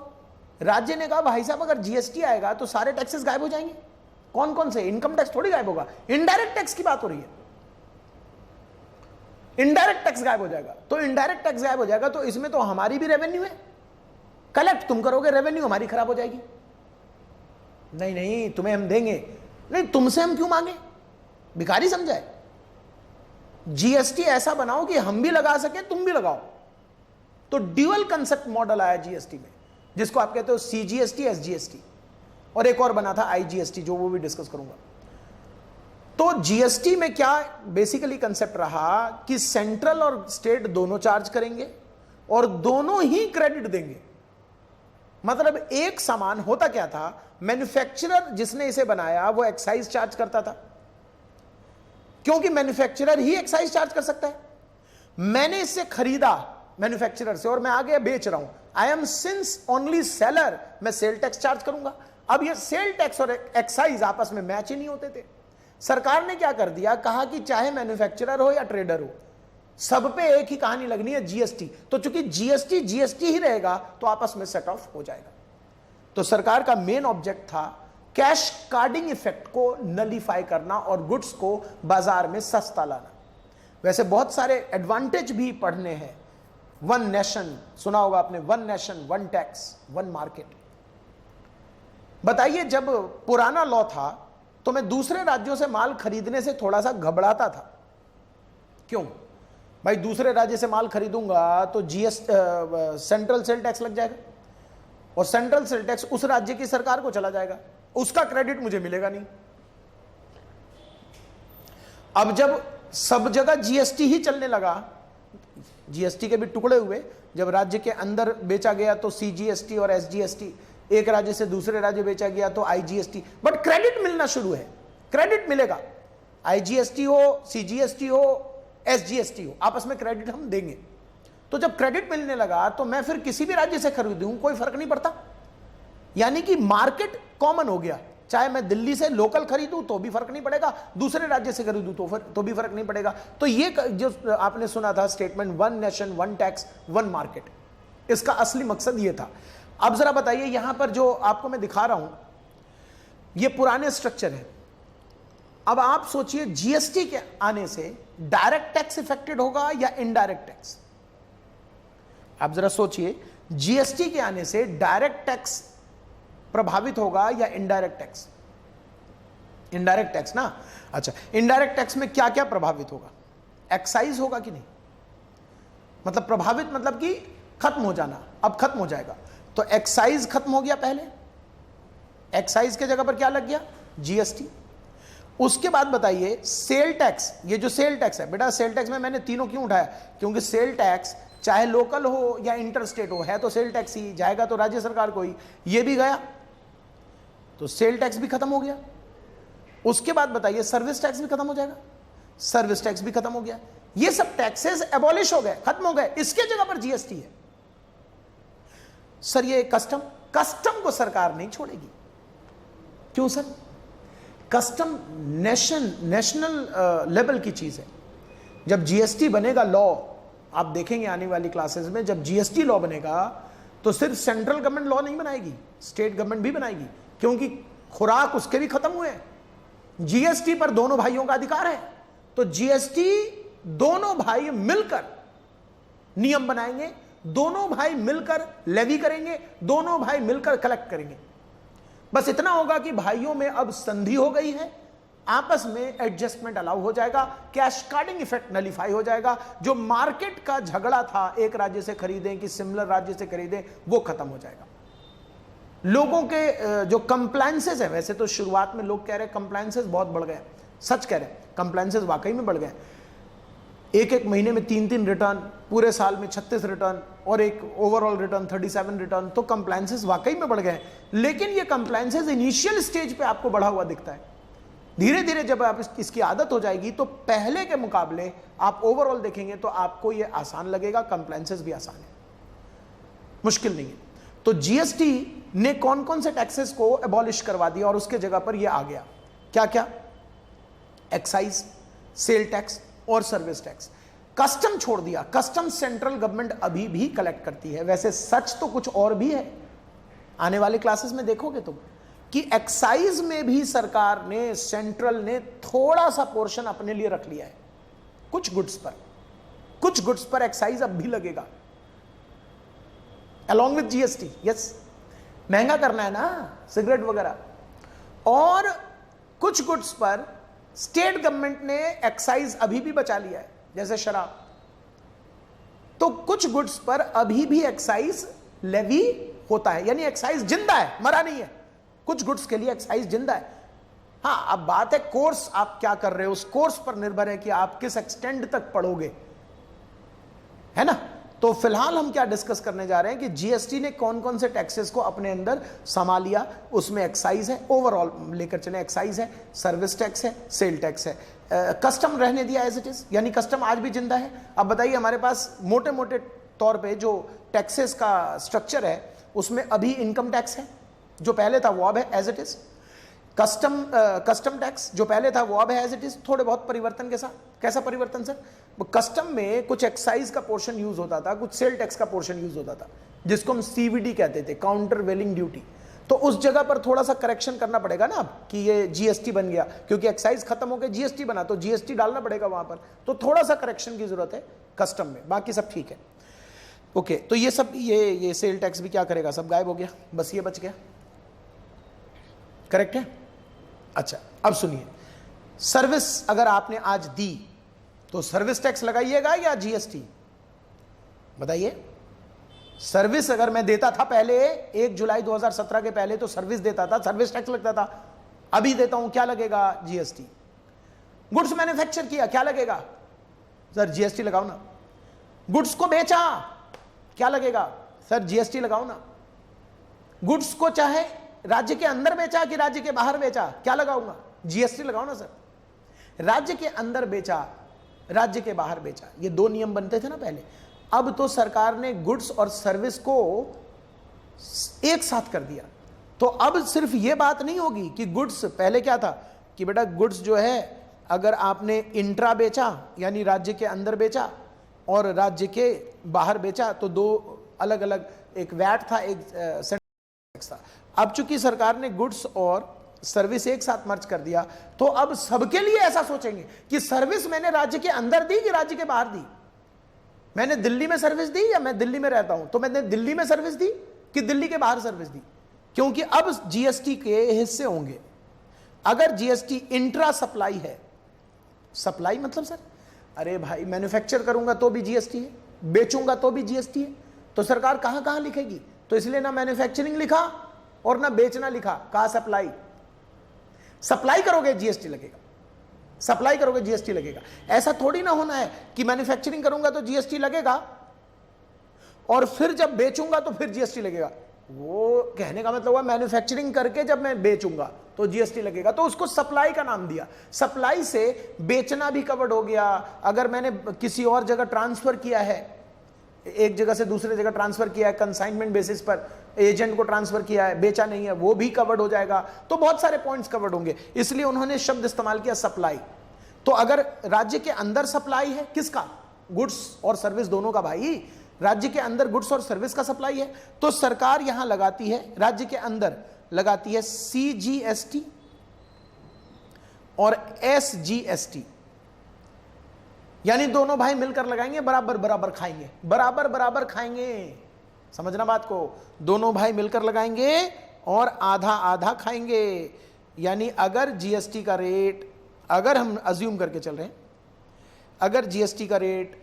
राज्य ने कहा भाई साहब अगर जीएसटी आएगा तो सारे टैक्सेस गायब हो जाएंगे। कौन कौन से? इनकम टैक्स थोड़ी गायब होगा, इनडायरेक्ट टैक्स की बात हो रही है, इनडायरेक्ट टैक्स गायब हो जाएगा। तो इनडायरेक्ट टैक्स गायब हो जाएगा तो इसमें तो हमारी भी रेवेन्यू है, कलेक्ट तुम करोगे, रेवेन्यू हमारी खराब हो जाएगी। नहीं नहीं तुम्हें हम देंगे, नहीं तुमसे हम क्यों मांगे, भिखारी समझाए। जीएसटी ऐसा बनाओ कि हम भी लगा सके तुम भी लगाओ। तो ड्यूअल कंसेप्ट मॉडल आया जीएसटी में, जिसको आप कहते हो सीजीएसटी, एसजीएसटी, और एक और बना था आईजीएसटी, जो वो भी डिस्कस करूंगा। तो जीएसटी में क्या बेसिकली कंसेप्ट रहा कि सेंट्रल और स्टेट दोनों चार्ज करेंगे और दोनों ही क्रेडिट देंगे। मतलब एक सामान होता क्या था, मैन्युफैक्चरर जिसने इसे बनाया वो एक्साइज चार्ज करता था, क्योंकि मैन्युफैक्चरर ही एक्साइज चार्ज कर सकता है। मैंने इसे खरीदा मैन्युफैक्चरर से और मैं आगे बेच रहा हूं, I am since only seller, मैं सेल टैक्स चार्ज करूंगा। अब ये सेल टैक्स और एक्साइज आपस में मैच ही नहीं होते थे। सरकार ने क्या कर दिया, कहा कि चाहे मैन्युफैक्चरर हो या ट्रेडर हो, सब पे एक ही कहानी लगनी है, जीएसटी। तो चूंकि जीएसटी जीएसटी ही रहेगा तो आपस में सेट ऑफ हो जाएगा। तो सरकार का मेन ऑब्जेक्ट था कैश कार्डिंग इफेक्ट को नलीफाई करना और गुड्स को बाजार में सस्ता लाना। वैसे बहुत सारे एडवांटेज भी पढ़ने हैं। वन नेशन सुना होगा आपने, one nation one tax one market. बताइए जब पुराना लॉ था तो मैं दूसरे राज्यों से माल खरीदने से थोड़ा सा घबराता था। क्यों भाई, दूसरे राज्य से माल खरीदूंगा तो सेंट्रल सेल टैक्स लग जाएगा और सेंट्रल सेल टैक्स उस राज्य की सरकार को चला जाएगा, उसका क्रेडिट मुझे मिलेगा नहीं। अब जब सब जगह जीएसटी ही चलने लगा, जीएसटी के भी टुकड़े हुए, जब राज्य के अंदर बेचा गया तो सीजीएसटी और एसजीएसटी, एक राज्य से दूसरे राज्य बेचा गया तो आईजीएसटी, बट क्रेडिट मिलना शुरू है, क्रेडिट मिलेगा। आईजीएसटी हो, सीजीएसटी हो, एसजीएसटी हो, आपस में क्रेडिट हम देंगे। तो जब क्रेडिट मिलने लगा तो मैं फिर किसी भी राज्य से खरीदूं कोई फर्क नहीं पड़ता, यानी कि मार्केट कॉमन हो गया। चाहे मैं दिल्ली से लोकल खरीदूं तो भी फर्क नहीं पड़ेगा, दूसरे राज्य से खरीदूं तो भी फर्क नहीं पड़ेगा। तो ये जो आपने सुना था statement, one nation one tax one market, इसका असली मकसद ये था। अब जरा बताइए, यहां पर जो आपको मैं दिखा रहा हूं ये पुराने स्ट्रक्चर है। अब आप सोचिए जीएसटी के आने से डायरेक्ट टैक्स इफेक्टेड होगा या इनडायरेक्ट टैक्स? आप जरा सोचिए, जीएसटी के आने से डायरेक्ट टैक्स प्रभावित होगा या इनडायरेक्ट टैक्स? इनडायरेक्ट टैक्स ना। अच्छा, इनडायरेक्ट टैक्स में क्या क्या प्रभावित होगा? एक्साइज होगा कि नहीं? मतलब प्रभावित मतलब कि खत्म हो जाना, अब खत्म हो जाएगा। तो एक्साइज खत्म हो गया, पहले एक्साइज के जगह पर क्या लग गया, जीएसटी। उसके बाद बताइए सेल टैक्स, ये जो सेल टैक्स है बेटा, सेल टैक्स में मैंने तीनों क्यों उठाया, क्योंकि सेल टैक्स चाहे लोकल हो या इंटर स्टेट हो, है तो सेल टैक्स ही, जाएगा तो राज्य सरकार को ही, ये भी गया, तो सेल टैक्स भी खत्म हो गया। उसके बाद बताइए सर्विस टैक्स भी खत्म हो जाएगा, सर्विस टैक्स भी खत्म हो गया। ये सब टैक्सेस एबॉलिश हो गए, खत्म हो गए, इसके जगह पर जीएसटी है। सर ये कस्टम, कस्टम को सरकार नहीं छोड़ेगी, क्यों सर, कस्टम नेशनल लेवल की चीज है। जब जीएसटी बनेगा लॉ, आप देखेंगे आने वाली क्लासेस में, जब जीएसटी लॉ बनेगा तो सिर्फ सेंट्रल गवर्नमेंट लॉ नहीं बनाएगी, स्टेट गवर्नमेंट भी बनाएगी, क्योंकि खुराक उसके भी खत्म हुए हैं। जीएसटी पर दोनों भाइयों का अधिकार है, तो जीएसटी दोनों भाई मिलकर नियम बनाएंगे, दोनों भाई मिलकर लेवी करेंगे, दोनों भाई मिलकर कलेक्ट करेंगे। बस इतना होगा कि भाइयों में अब संधि हो गई है, आपस में एडजस्टमेंट अलाउ हो जाएगा, कैस्काडिंग इफेक्ट नलीफाई हो जाएगा। जो मार्केट का झगड़ा था, एक राज्य से खरीदें कि सिमिलर राज्य से खरीदें, वो खत्म हो जाएगा। लोगों के जो कंप्लायंसेस है, वैसे तो शुरुआत में लोग कह रहे हैं कंप्लायंसेस बहुत बढ़ गए, सच कह रहे हैं, कंप्लायंसेस वाकई में बढ़ गए। एक महीने में 3 रिटर्न, पूरे साल में 36 रिटर्न और एक ओवरऑल रिटर्न 37 रिटर्न, तो कंप्लायंसेस वाकई में बढ़ गए। लेकिन ये कंप्लायंसेस इनिशियल स्टेज पे आपको बढ़ा हुआ दिखता है, धीरे धीरे जब आप इसकी आदत हो जाएगी तो पहले के मुकाबले आप ओवरऑल देखेंगे तो आपको ये आसान लगेगा, कंप्लायंसेस भी आसान है, मुश्किल नहीं है। तो जीएसटी ने कौन कौन से टैक्सेस को एबॉलिश करवा दिया और उसके जगह पर ये आ गया, क्या क्या, एक्साइज, सेल टैक्स और सर्विस टैक्स। कस्टम छोड़ दिया, कस्टम सेंट्रल गवर्नमेंट अभी भी कलेक्ट करती है, वैसे सच तो कुछ और भी है, आने वाले क्लासेस में देखोगे तुम कि एक्साइज में भी सरकार ने, सेंट्रल ने थोड़ा सा पोर्शन अपने लिए रख लिया है, कुछ गुड्स पर एक्साइज अब भी लगेगा अलॉन्ग विद जीएसटी। यस, महंगा करना है ना सिगरेट वगैरह, और कुछ गुड्स पर स्टेट गवर्नमेंट ने एक्साइज अभी भी बचा लिया है, जैसे शराब। तो कुछ गुड्स पर अभी भी एक्साइज लेवी होता है, यानी एक्साइज जिंदा है, मरा नहीं है, कुछ गुड्स के लिए एक्साइज जिंदा है। हाँ, अब बात है कोर्स आप क्या कर रहे हो, उस कोर्स पर निर्भर है कि आप किस एक्सटेंड तक पढ़ोगे, है ना। तो फिलहाल हम क्या डिस्कस करने जा रहे हैं कि जीएसटी ने कौन कौन से टैक्सेस को अपने अंदर संभाल लिया, उसमें एक्साइज है, ओवरऑल लेकर चले, एक्साइज है, सर्विस टैक्स है, सेल टैक्स है, कस्टम रहने दिया एज इट इज, यानी कस्टम आज भी जिंदा है। अब बताइए हमारे पास मोटे मोटे तौर पे जो टैक्सेस का स्ट्रक्चर है, उसमें अभी इनकम टैक्स है, जो पहले था वो अब है as it is. Custom tax जो पहले था वो अब है एज इट इज, थोड़े बहुत परिवर्तन के साथ। कैसा परिवर्तन सर, कस्टम में कुछ एक्साइज का पोर्शन यूज होता था, कुछ सेल टैक्स का पोर्शन यूज होता था, जिसको हम सीवीडी कहते थे, काउंटर वेलिंग ड्यूटी। तो उस जगह पर थोड़ा सा करेक्शन करना पड़ेगा ना अब, कि ये जीएसटी बन गया, क्योंकि एक्साइज खत्म हो गया, जीएसटी बना, तो जीएसटी डालना पड़ेगा वहां पर, तो थोड़ा सा करेक्शन की जरूरत है कस्टम में, बाकी सब ठीक है। ओके, तो ये सब ये सेल टैक्स भी क्या करेगा, सब गायब हो गया, बस ये बच गया, करेक्ट है। अच्छा, अब सुनिए, सर्विस अगर आपने आज दी तो सर्विस टैक्स लगाइएगा या जीएसटी, बताइए। सर्विस अगर मैं देता था पहले 1 जुलाई 2017 के पहले, तो सर्विस देता था, सर्विस टैक्स लगता था। अभी देता हूं, क्या लगेगा, जीएसटी। गुड्स मैन्युफैक्चर किया, क्या लगेगा सर, जीएसटी लगाओ ना। गुड्स को बेचा, क्या लगेगा सर, जीएसटी लगाओ ना। गुड्स को चाहे राज्य के अंदर बेचा कि राज्य के बाहर बेचा, क्या लगाऊंगा, जीएसटी लगाओ ना सर। राज्य के अंदर बेचा, राज्य के बाहर बेचा, ये दो नियम बनते थे ना पहले। अब तो सरकार ने गुड्स और सर्विस को एक साथ कर दिया, तो अब सिर्फ ये बात नहीं होगी कि गुड्स, पहले क्या था कि बेटा गुड्स जो है अगर आपने इंट्रा बेचा यानी राज्य के अंदर बेचा और राज्य के बाहर बेचा तो दो अलग अलग, एक वैट था, एक सेंट्रल टैक्स था। अब चूंकि सरकार ने गुड्स और सर्विस एक साथ मर्ज कर दिया, तो अब सबके लिए ऐसा सोचेंगे कि सर्विस मैंने राज्य के अंदर दी कि राज्य के बाहर दी। मैंने दिल्ली में सर्विस दी या मैं दिल्ली में रहता हूं, तो मैंने दिल्ली में सर्विस दी कि दिल्ली के बाहर सर्विस दी, क्योंकि अब जीएसटी के हिस्से होंगे। अगर जीएसटी इंट्रा सप्लाई है, सप्लाई मतलब सर, अरे भाई मैन्युफैक्चर करूंगा तो भी जीएसटी है, बेचूंगा तो भी जीएसटी है, तो सरकार कहां कहां लिखेगी? तो इसलिए ना मैन्युफैक्चरिंग लिखा और ना बेचना लिखा, कहा सप्लाई। सप्लाई करोगे जीएसटी लगेगा, सप्लाई करोगे जीएसटी लगेगा। ऐसा थोड़ी ना होना है कि मैन्युफैक्चरिंग करूंगा तो जीएसटी लगेगा और फिर जब बेचूंगा तो फिर जीएसटी लगेगा। वो कहने का मतलब हुआ मैन्युफैक्चरिंग करके जब मैं बेचूंगा तो जीएसटी लगेगा, तो उसको सप्लाई का नाम दिया। सप्लाई से बेचना भी कवर्ड हो गया। अगर मैंने किसी और जगह ट्रांसफर किया है, एक जगह से दूसरे जगह ट्रांसफर किया है, कंसाइनमेंट बेसिस पर एजेंट को ट्रांसफर किया है, बेचा नहीं है, वो भी कवर्ड हो जाएगा। तो बहुत सारे पॉइंट्स कवर्ड होंगे, इसलिए उन्होंने शब्द इस्तेमाल किया सप्लाई। तो अगर राज्य के अंदर सप्लाई है, किसका? गुड्स और सर्विस दोनों का भाई। राज्य के अंदर गुड्स और सर्विस का सप्लाई है, तो सरकार यहां लगाती है, राज्य के अंदर लगाती है सीजीएसटी और एसजीएसटी, यानी दोनों भाई मिलकर लगाएंगे, बराबर बराबर खाएंगे, बराबर बराबर खाएंगे। समझना बात को, दोनों भाई मिलकर लगाएंगे और आधा आधा खाएंगे। यानी अगर जीएसटी का रेट, अगर हम अज्यूम करके चल रहे हैं, अगर जीएसटी का रेट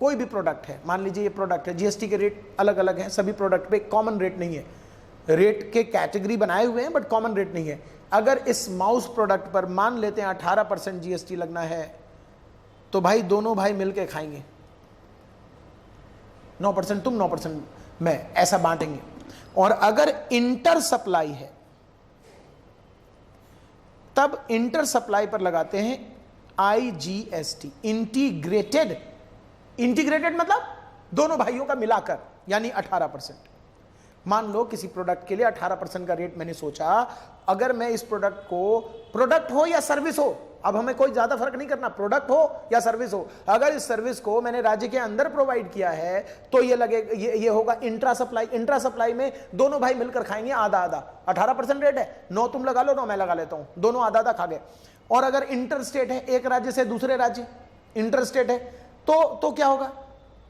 कोई भी प्रोडक्ट है, मान लीजिए ये प्रोडक्ट है, जीएसटी के रेट अलग अलग हैं, सभी प्रोडक्ट पे कॉमन रेट नहीं है, रेट के कैटेगरी बनाए हुए हैं बट कॉमन रेट नहीं है। अगर इस माउस प्रोडक्ट पर मान लेते हैं 18% जीएसटी लगना है, तो भाई दोनों भाई मिलके खाएंगे, 9% तुम 9% मैं, ऐसा बांटेंगे। और अगर इंटर सप्लाई है तब इंटर सप्लाई पर लगाते हैं आईजीएसटी, इंटीग्रेटेड। इंटीग्रेटेड मतलब दोनों भाइयों का मिलाकर, यानी 18%। मान लो किसी प्रोडक्ट के लिए 18% का रेट मैंने सोचा, अगर मैं इस प्रोडक्ट को, प्रोडक्ट हो या सर्विस हो, अब हमें कोई ज्यादा फर्क नहीं करना, प्रोडक्ट हो या सर्विस हो, अगर इस सर्विस को मैंने राज्य के अंदर प्रोवाइड किया है तो ये लगेगा, ये होगा इंट्रा सप्लाई। इंट्रा सप्लाई में दोनों भाई मिलकर खाएंगे आधा आधा। 18% रेट है, 9 तुम लगा लो 9 मैं लगा लेता हूं, दोनों आधा आधा खा गए। और अगर इंटर स्टेट है, एक राज्य से दूसरे राज्य इंटर स्टेट है, तो क्या होगा?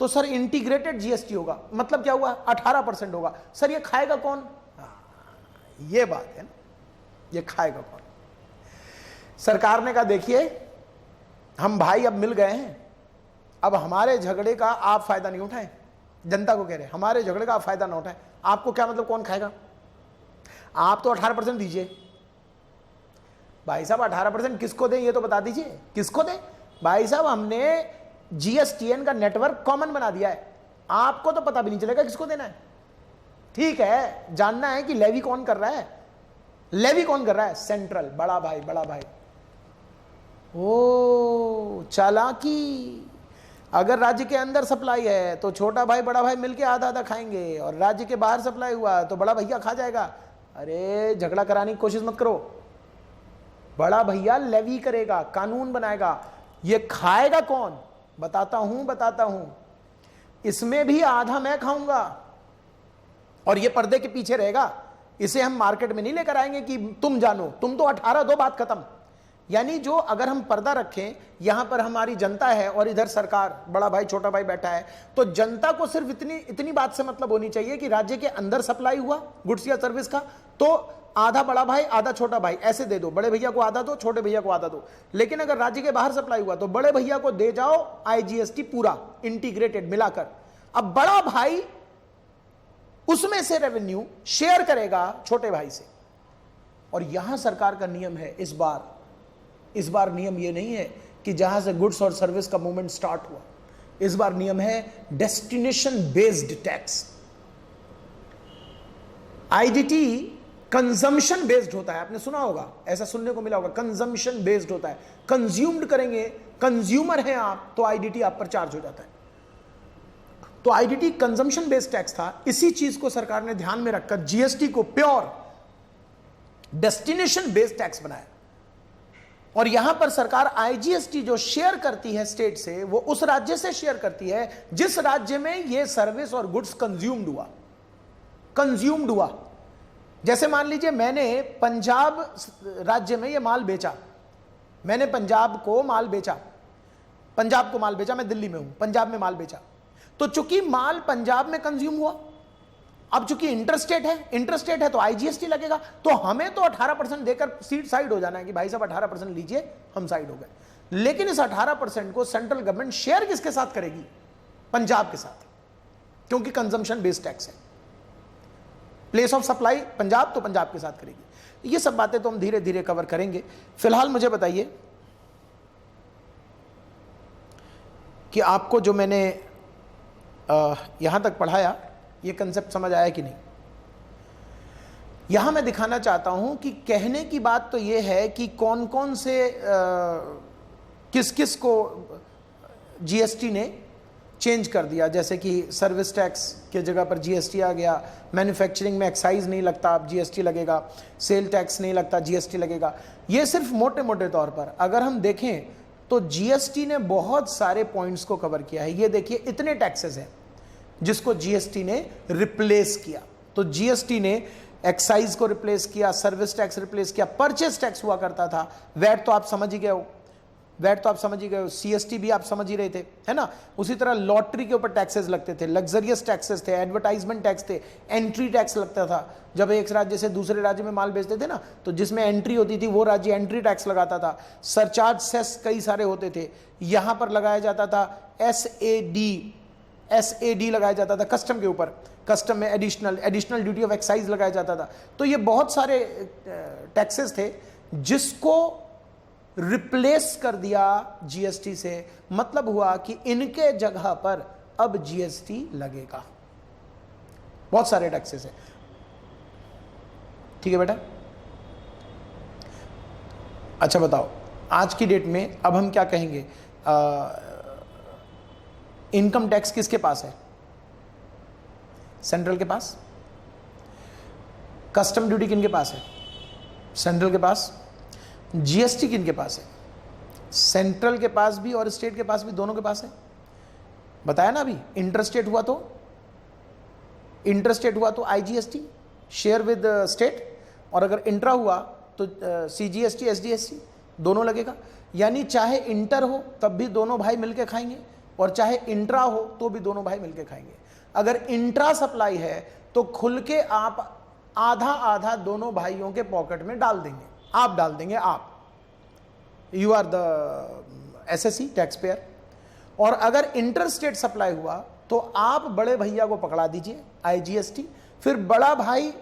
तो सर इंटीग्रेटेड जीएसटी होगा। मतलब क्या हुआ? 18% होगा। सर ये खाएगा कौन? ये बात है ना, ये खाएगा कौन? सरकार ने कहा देखिए हम भाई अब मिल गए हैं, अब हमारे झगड़े का आप फायदा नहीं उठाएं। जनता को कह रहे हैं हमारे झगड़े का आप फायदा ना उठाएं। आपको क्या मतलब कौन खाएगा? आप तो 18% दीजिए। भाई साहब 18% किसको दें ये तो बता दीजिए, किसको दें? भाई साहब हमने जीएसटीएन का नेटवर्क कॉमन बना दिया है, आपको तो पता भी नहीं चलेगा किसको देना है। ठीक है, जानना है कि लेवी कौन कर रहा है, लेवी कौन कर रहा है? सेंट्रल, बड़ा भाई, बड़ा भाई। ओ चालाकी। अगर राज्य के अंदर सप्लाई है तो छोटा भाई बड़ा भाई मिलके आधा आधा खाएंगे, और राज्य के बाहर सप्लाई हुआ तो बड़ा भैया खा जाएगा। अरे झगड़ा कराने की कोशिश मत करो, बड़ा भैया लेवी करेगा, कानून बनाएगा। ये खाएगा कौन? बताता हूं। इसमें भी आधा मैं खाऊंगा और ये पर्दे के पीछे रहेगा। इसे हम मार्केट में नहीं लेकर आएंगे कि तुम जानो, तुम तो 18 दो, बात खत्म। यानी जो अगर हम पर्दा रखें, यहां पर हमारी जनता है और इधर सरकार, बड़ा भाई छोटा भाई बैठा है, तो जनता को सिर्फ इतनी बात से मतलब होनी चाहिए कि राज्य के अंदर सप्लाई हुआ गुड्स या सर्विस का, तो आधा बड़ा भाई आधा छोटा भाई ऐसे दे दो, बड़े भैया को आधा दो, छोटे भैया को आधा दो। लेकिन अगर राज्य के बाहर सप्लाई हुआ तो बड़े भैया को दे जाओ आईजीएसटी पूरा इंटीग्रेटेड मिलाकर। अब बड़ा भाई उसमें से रेवेन्यू शेयर करेगा छोटे भाई से। और यहां सरकार का नियम है इस बार नियम यह नहीं है कि जहां से गुड्स और सर्विस का मूवमेंट स्टार्ट हुआ, इस बार नियम है destination based tax. IDT consumption based होता है, आपने सुना होगा, ऐसा सुनने को मिला होगा, कंजम्पशन बेस्ड होता है। कंज्यूम्ड करेंगे, कंज्यूमर हैं आप, तो आईडीटी आप पर चार्ज हो जाता है। तो आईडीटी कंजम्पशन बेस्ड टैक्स था। इसी चीज को सरकार ने ध्यान में रखकर जीएसटी को प्योर डेस्टिनेशन बेस्ड टैक्स बनाया। और यहां पर सरकार आईजीएसटी जो शेयर करती है स्टेट से, वो उस राज्य से शेयर करती है जिस राज्य में ये सर्विस और गुड्स कंज्यूम्ड हुआ। जैसे मान लीजिए मैंने पंजाब राज्य में ये माल बेचा, मैंने पंजाब को माल बेचा, मैं दिल्ली में हूं, पंजाब में माल बेचा, तो चूंकि माल पंजाब में कंज्यूम हुआ, अब चूंकि इंटरस्टेट है तो आईजीएसटी लगेगा। तो हमें तो 18% देकर सीट साइड हो जाना है कि भाई साहब 18% लीजिए, हम साइड हो गए। लेकिन इस 18% को सेंट्रल गवर्नमेंट शेयर किसके साथ करेगी? पंजाब के साथ। क्योंकि कंजम्पशन बेस्ड टैक्स है। प्लेस ऑफ सप्लाई पंजाब तो पंजाब के साथ करेगी। ये सब बातें तो हम धीरे धीरे कवर करेंगे। फिलहाल मुझे बताइए कि आपको जो मैंने यहां तक पढ़ाया ये कंसेप्ट समझ आया कि नहीं। यहां मैं दिखाना चाहता हूं कि कहने की बात तो ये है कि कौन कौन से किस किस को जीएसटी ने चेंज कर दिया। जैसे कि सर्विस टैक्स के जगह पर जीएसटी आ गया, मैन्युफैक्चरिंग में एक्साइज नहीं लगता अब जीएसटी लगेगा, सेल टैक्स नहीं लगता जीएसटी लगेगा। ये सिर्फ मोटे मोटे तौर पर अगर हम देखें तो जीएसटी ने बहुत सारे पॉइंट्स को कवर किया है। ये देखिए इतने टैक्सेस हैं जिसको जीएसटी ने रिप्लेस किया। तो जीएसटी ने एक्साइज को रिप्लेस किया, सर्विस टैक्स रिप्लेस किया, परचेस टैक्स हुआ करता था, वैट तो आप समझ ही गए हो, वैट तो आप समझ ही गए हो, सीएसटी भी आप समझ ही रहे थे, है ना। उसी तरह लॉटरी के ऊपर टैक्सेस लगते थे, लग्जरियस टैक्सेस थे, एडवर्टाइजमेंट टैक्स थे, एंट्री टैक्स लगता था। जब एक राज्य से दूसरे राज्य में माल बेचते थे ना, तो जिसमें एंट्री होती थी वो राज्य एंट्री टैक्स लगाता था। सरचार्ज सेस कई सारे होते थे। यहां पर लगाया जाता था एसएडी लगाया जाता था कस्टम के ऊपर, कस्टम में एडिशनल ड्यूटी ऑफ एक्साइज लगाया जाता था। तो ये बहुत सारे टैक्सेस थे जिसको रिप्लेस कर दिया जीएसटी से। मतलब हुआ कि इनके जगह पर अब जीएसटी लगेगा। बहुत सारे टैक्सेस है, ठीक है बेटा। अच्छा बताओ आज की डेट में अब हम क्या कहेंगे, इनकम टैक्स किसके पास है? सेंट्रल के पास। कस्टम ड्यूटी किनके पास है? सेंट्रल के पास। जीएसटी किनके पास है? सेंट्रल के पास भी और स्टेट के पास भी, दोनों के पास है। बताया ना अभी, इंटरस्टेट हुआ तो आईजीएसटी शेयर विद स्टेट, और अगर इंट्रा हुआ तो सीजीएसटी एसजीएसटी दोनों लगेगा। यानी चाहे इंटर हो तब भी दोनों भाई मिलके खाएंगे, और चाहे इंट्रा हो तो भी दोनों भाई मिलके खाएंगे। अगर इंट्रा सप्लाई है तो खुल के आप आधा आधा दोनों भाइयों के पॉकेट में डाल देंगे, आप डाल देंगे, आप, you are the SSC taxpayer. और अगर इंटर स्टेट सप्लाई हुआ तो आप बड़े भैया को पकड़ा दीजिए आईजीएसटी, फिर बड़ा भाई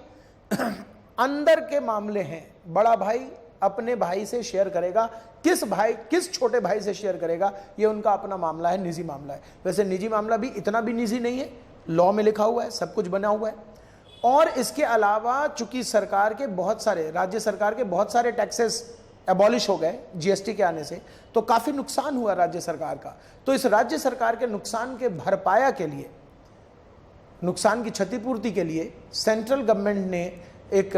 अंदर के मामले हैं, बड़ा भाई अपने भाई से शेयर करेगा। किस छोटे भाई से शेयर करेगा ये उनका अपना मामला है, निजी मामला है। वैसे निजी मामला भी इतना भी निजी नहीं है, लॉ में लिखा हुआ है, सब कुछ बना हुआ है। और इसके अलावा चूंकि सरकार के बहुत सारे, राज्य सरकार के बहुत सारे टैक्सेस एबॉलिश हो गए जीएसटी के आने से, तो काफी नुकसान हुआ राज्य सरकार का। तो इस राज्य सरकार के नुकसान के भरपाया के लिए, नुकसान की क्षतिपूर्ति के लिए सेंट्रल गवर्नमेंट ने एक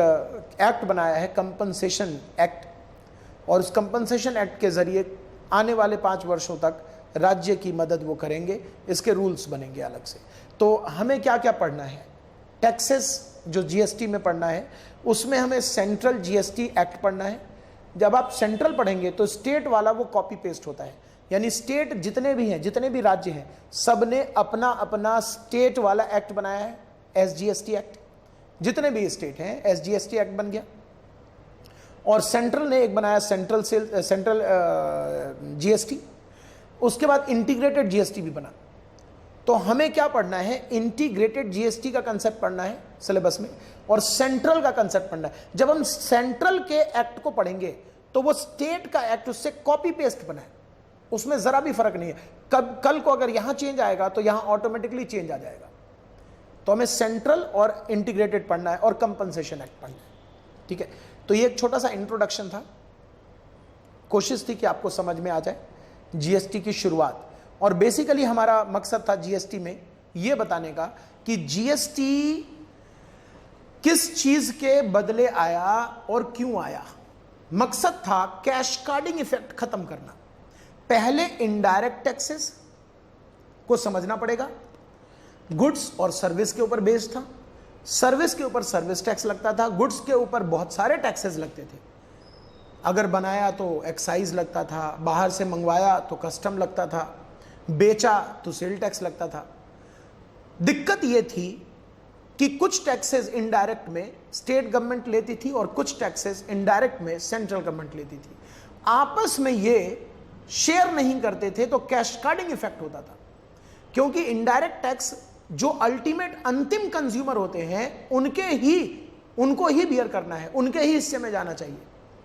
एक्ट बनाया है, कंपनसेशन एक्ट। और उस कंपनसेशन एक्ट के जरिए आने वाले 5 वर्षों तक राज्य की मदद वो करेंगे। इसके रूल्स बनेंगे अलग से। तो हमें क्या क्या पढ़ना है, टैक्सेस जो जीएसटी में पढ़ना है उसमें हमें सेंट्रल जीएसटी एक्ट पढ़ना है। जब आप सेंट्रल पढ़ेंगे तो स्टेट वाला वो कॉपी पेस्ट होता है, यानी स्टेट जितने भी हैं, जितने भी राज्य हैं, सब ने अपना अपना स्टेट वाला एक्ट बनाया है, एसजीएसटी एक्ट। जितने भी स्टेट हैं एसजीएसटी एक्ट बन गया। और सेंट्रल ने एक बनाया सेंट्रल जीएसटी। उसके बाद इंटीग्रेटेड जीएसटी भी बना। तो हमें क्या पढ़ना है, इंटीग्रेटेड जीएसटी का कंसेप्ट पढ़ना है सिलेबस में, और सेंट्रल का कंसेप्ट पढ़ना है। जब हम सेंट्रल के एक्ट को पढ़ेंगे तो वो स्टेट का एक्ट उससे कॉपी पेस्ट बना है, उसमें जरा भी फर्क नहीं है। कल को अगर यहां चेंज आएगा तो यहां ऑटोमेटिकली चेंज आ जाएगा। तो हमें सेंट्रल और इंटीग्रेटेड पढ़ना है और कंपनसेशन एक्ट पढ़ना है, ठीक है। तो ये एक छोटा सा इंट्रोडक्शन था, कोशिश थी कि आपको समझ में आ जाए जीएसटी की शुरुआत। और बेसिकली हमारा मकसद था जीएसटी में यह बताने का कि जीएसटी किस चीज के बदले आया और क्यों आया। मकसद था कैस्केडिंग इफेक्ट खत्म करना। पहले इनडायरेक्ट टैक्सेस को समझना पड़ेगा, गुड्स और सर्विस के ऊपर बेस्ड था। सर्विस के ऊपर सर्विस टैक्स लगता था, गुड्स के ऊपर बहुत सारे टैक्सेस लगते थे। अगर बनाया तो एक्साइज लगता था, बाहर से मंगवाया तो कस्टम लगता था, बेचा तो सेल टैक्स लगता था। दिक्कत यह थी कि कुछ टैक्सेस इनडायरेक्ट में स्टेट गवर्नमेंट लेती थी और कुछ टैक्सेस इनडायरेक्ट में सेंट्रल गवर्नमेंट लेती थी। आपस में ये शेयर नहीं करते थे, तो कैस्केडिंग इफेक्ट होता था। क्योंकि इनडायरेक्ट टैक्स जो अल्टीमेट अंतिम कंज्यूमर होते हैं उनको ही बियर करना है, उनके ही हिस्से में जाना चाहिए,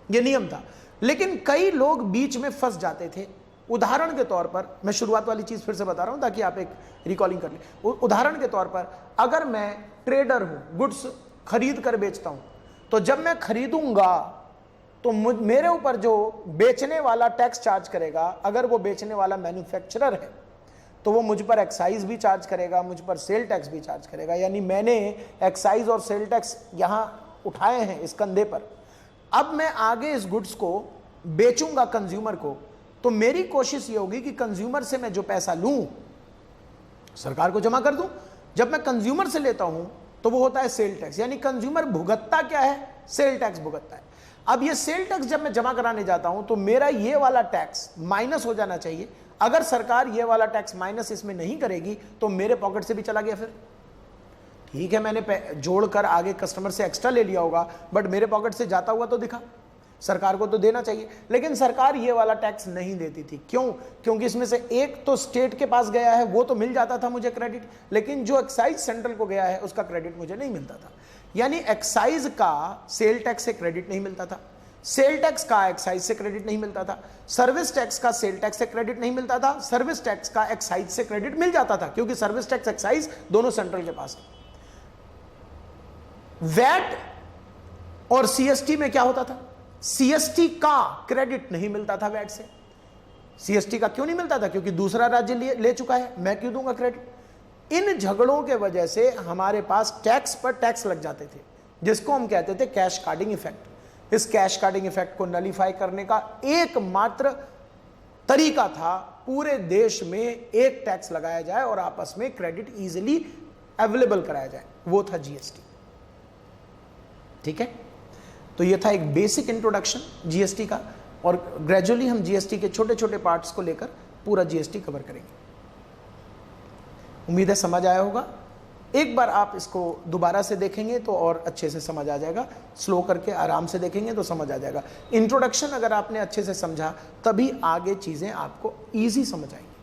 यह नियम था। लेकिन कई लोग बीच में फंस जाते थे। उदाहरण के तौर पर मैं शुरुआत वाली चीज फिर से बता रहा हूं ताकि आप एक रिकॉलिंग कर लें। उदाहरण के तौर पर अगर मैं ट्रेडर हूं, गुड्स खरीद कर बेचता हूं, तो जब मैं खरीदूंगा तो मेरे ऊपर जो बेचने वाला टैक्स चार्ज करेगा, अगर वो बेचने वाला मैन्युफैक्चरर है तो वो मुझ पर एक्साइज भी चार्ज करेगा, मुझ पर सेल टैक्स भी चार्ज करेगा। यानी मैंने एक्साइज और सेल टैक्स यहां उठाए हैं इस कंधे पर। अब मैं आगे इस गुड्स को बेचूंगा कंज्यूमर को, तो मेरी कोशिश ये होगी कि कंज्यूमर से मैं जो पैसा लूं सरकार को जमा कर दूं। जब मैं कंज्यूमर से लेता हूं तो वो होता है सेल टैक्स, यानी कंज्यूमर भुगतता क्या है, सेल टैक्स भुगतता है। अब ये सेल टैक्स जब मैं जमा कराने जाता हूं तो मेरा ये वाला टैक्स माइनस हो जाना चाहिए। अगर सरकार ये वाला टैक्स माइनस इसमें नहीं करेगी तो मेरे पॉकेट से भी चला गया। फिर ठीक है, मैंने जोड़कर आगे कस्टमर से एक्स्ट्रा ले लिया होगा, बट मेरे पॉकेट से जाता हुआ तो दिखा, सरकार को तो देना चाहिए। लेकिन सरकार ये वाला टैक्स नहीं देती थी। क्यों? क्योंकि इसमें से एक तो स्टेट के पास गया है, वो तो मिल जाता था मुझे क्रेडिट, लेकिन जो एक्साइज सेंट्रल को गया है उसका क्रेडिट मुझे नहीं मिलता था। यानी एक्साइज का सेल टैक्स से क्रेडिट नहीं मिलता था, सेल टैक्स का एक्साइज से क्रेडिट नहीं मिलता था, सर्विस टैक्स का सेल टैक्स से क्रेडिट नहीं मिलता था, सर्विस टैक्स का एक्साइज से क्रेडिट मिल जाता था, क्योंकि सर्विस टैक्स एक्साइज दोनों सेंट्रल के पास है। वैट और सीएसटी में क्या होता था, सीएसटी का क्रेडिट नहीं मिलता था वैट से। सीएसटी का क्यों नहीं मिलता था? क्योंकि दूसरा राज्य ले चुका है, मैं क्यों दूंगा क्रेडिट। इन झगड़ों के वजह से हमारे पास टैक्स पर टैक्स लग जाते थे, जिसको हम कहते थे कैश कार्डिंग इफेक्ट। इस कैश कार्डिंग इफेक्ट को नलीफाई करने का एकमात्र तरीका था पूरे देश में एक टैक्स लगाया जाए और आपस में क्रेडिट इजीली अवेलेबल कराया जाए, वो था जीएसटी। ठीक है, तो ये था एक बेसिक इंट्रोडक्शन जीएसटी का, और ग्रेजुअली हम जीएसटी के छोटे छोटे पार्ट्स को लेकर पूरा जीएसटी कवर करेंगे। उम्मीद है समझ आया होगा। एक बार आप इसको दोबारा से देखेंगे तो और अच्छे से समझ आ जाएगा, स्लो करके आराम से देखेंगे तो समझ आ जाएगा। इंट्रोडक्शन अगर आपने अच्छे से समझा तभी आगे चीजें आपको इजी समझ आएंगी।